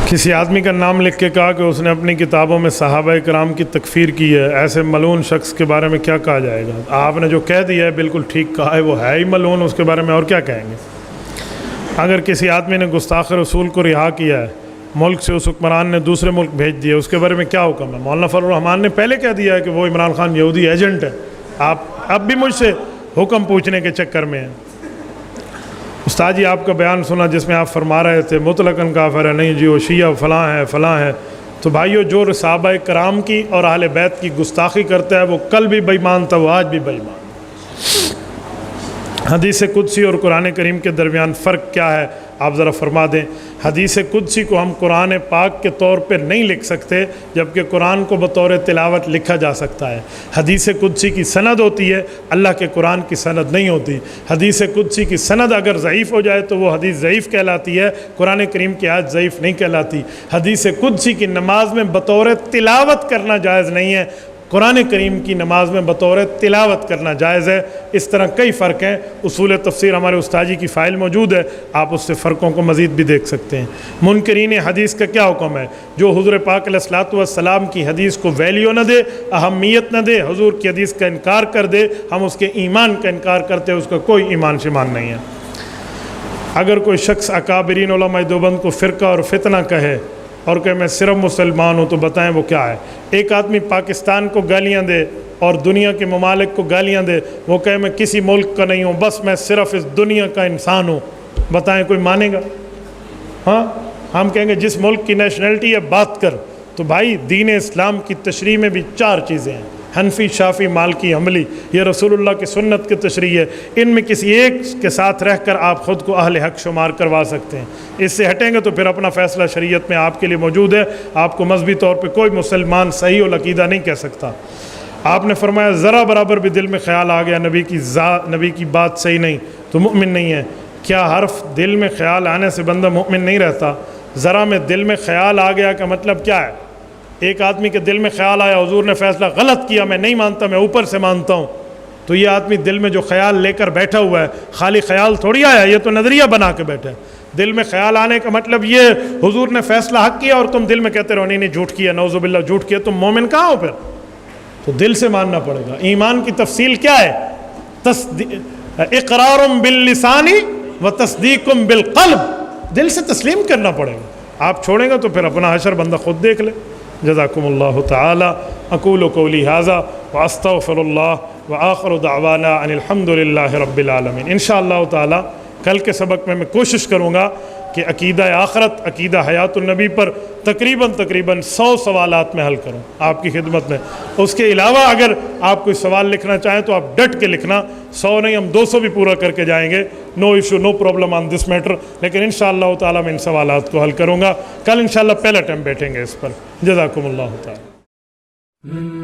A: کسی آدمی کا نام لکھ کے کہا کہ اس نے اپنی کتابوں میں صحابہ کرام کی تکفیر کی ہے، ایسے ملعون شخص کے بارے میں کیا کہا جائے گا؟ آپ نے جو کہہ دیا ہے بالکل ٹھیک کہا ہے، وہ ہے ہی ملعون، اس کے بارے میں اور کیا کہیں گے؟ اگر کسی آدمی نے گستاخ رسول کو رہا کیا ہے، ملک سے اس حکمران نے دوسرے ملک بھیج دیا، اس کے بارے میں کیا حکم ہے؟ مولانا فضل الرحمان نے پہلے کہہ دیا ہے کہ وہ عمران خان یہودی ایجنٹ ہے، آپ اب بھی مجھ سے حکم پوچھنے کے چکر میں ہیں۔ استاد جی آپ کا بیان سنا جس میں آپ فرما رہے تھے مطلقاً کافر ہے، نہیں جی وہ شیعہ فلاں ہے فلاں ہے، تو بھائیو جو صحابہ کرام کی اور اہل بیت کی گستاخی کرتا ہے وہ کل بھی بے ایمان تھا، وہ آج بھی بے ایمان۔ حدیث قدسی اور قرآن کریم کے درمیان فرق کیا ہے آپ ذرا فرما دیں۔ حدیث قدسی کو ہم قرآن پاک کے طور پہ نہیں لکھ سکتے، جبکہ قرآن کو بطور تلاوت لکھا جا سکتا ہے۔ حدیث قدسی کی سند ہوتی ہے، اللہ کے قرآن کی سند نہیں ہوتی۔ حدیث قدسی کی سند اگر ضعیف ہو جائے تو وہ حدیث ضعیف کہلاتی ہے، قرآن کریم کی آیت ضعیف نہیں کہلاتی۔ حدیث قدسی کی نماز میں بطور تلاوت کرنا جائز نہیں ہے، قرآن کریم کی نماز میں بطور تلاوت کرنا جائز ہے۔ اس طرح کئی فرق ہیں، اصول تفسیر ہمارے استاد جی کی فائل موجود ہے، آپ اس سے فرقوں کو مزید بھی دیکھ سکتے ہیں۔ منکرین حدیث کا کیا حکم ہے؟ جو حضور پاک علیہ الصلوۃ والسلام کی حدیث کو ویلیو نہ دے، اہمیت نہ دے، حضور کی حدیث کا انکار کر دے، ہم اس کے ایمان کا انکار کرتے ہیں، اس کا کوئی ایمان شمان نہیں ہے۔ اگر کوئی شخص اکابرین علماء دیوبند کو فرقہ اور فتنہ کہے اور کہ میں صرف مسلمان ہوں، تو بتائیں وہ کیا ہے؟ ایک آدمی پاکستان کو گالیاں دے اور دنیا کے ممالک کو گالیاں دے، وہ کہے میں کسی ملک کا نہیں ہوں، بس میں صرف اس دنیا کا انسان ہوں، بتائیں کوئی مانے گا؟ ہاں ہم کہیں گے جس ملک کی نیشنلٹی ہے بات کر۔ تو بھائی دین اسلام کی تشریح میں بھی 4 چیزیں ہیں، حنفی، شافی، مالکی، حنبلی، یہ رسول اللہ کی سنت کی تشریح ہے، ان میں کسی ایک کے ساتھ رہ کر آپ خود کو اہل حق شمار کروا سکتے ہیں۔ اس سے ہٹیں گے تو پھر اپنا فیصلہ شریعت میں آپ کے لیے موجود ہے، آپ کو مذہبی طور پہ کوئی مسلمان صحیح العقیدہ نہیں کہہ سکتا۔ آپ نے فرمایا ذرا برابر بھی دل میں خیال آ گیا نبی کی بات صحیح نہیں تو مومن نہیں ہے۔ کیا حرف دل میں خیال آنے سے بندہ مومن نہیں رہتا؟ ذرا میں دل میں خیال آ گیا کا مطلب کیا ہے؟ ایک آدمی کے دل میں خیال آیا حضور نے فیصلہ غلط کیا، میں نہیں مانتا، میں اوپر سے مانتا ہوں، تو یہ آدمی دل میں جو خیال لے کر بیٹھا ہوا ہے، خالی خیال تھوڑی آیا، یہ تو نظریہ بنا کے بیٹھا ہے۔ دل میں خیال آنے کا مطلب یہ حضور نے فیصلہ حق کیا اور تم دل میں کہتے رہو نہیں جھوٹ کیا، نعوذ باللہ جھوٹ کیا، تم مومن کہاں ہو پھر؟ تو دل سے ماننا پڑے گا۔ ایمان کی تفصیل کیا ہے؟ اقرار باللسان و تصدیق بالقلب، دل سے تسلیم کرنا پڑے گا۔ آپ چھوڑیں گے تو پھر اپنا حشر بندہ خود دیکھ لے۔ جزاکم اللہ تعالی، اقول قولی ھذا واستغفر اللہ وآخر دعوانا ان الحمد للہ رب العالمین۔ انشاءاللہ تعالی کل کے سبق میں کوشش کروں گا کہ عقیدہ آخرت، عقیدہ حیات النبی پر تقریباً 100 سوالات میں حل کروں آپ کی خدمت میں۔ اس کے علاوہ اگر آپ کوئی سوال لکھنا چاہیں تو آپ ڈٹ کے لکھنا، 100 نہیں ہم 200 بھی پورا کر کے جائیں گے، no issue no problem on this matter, لیکن انشاءاللہ تعالیٰ میں ان سوالات کو حل کروں گا۔ کل انشاءاللہ پہلا ٹائم بیٹھیں گے اس پر۔ جزاکم اللہ تعالی۔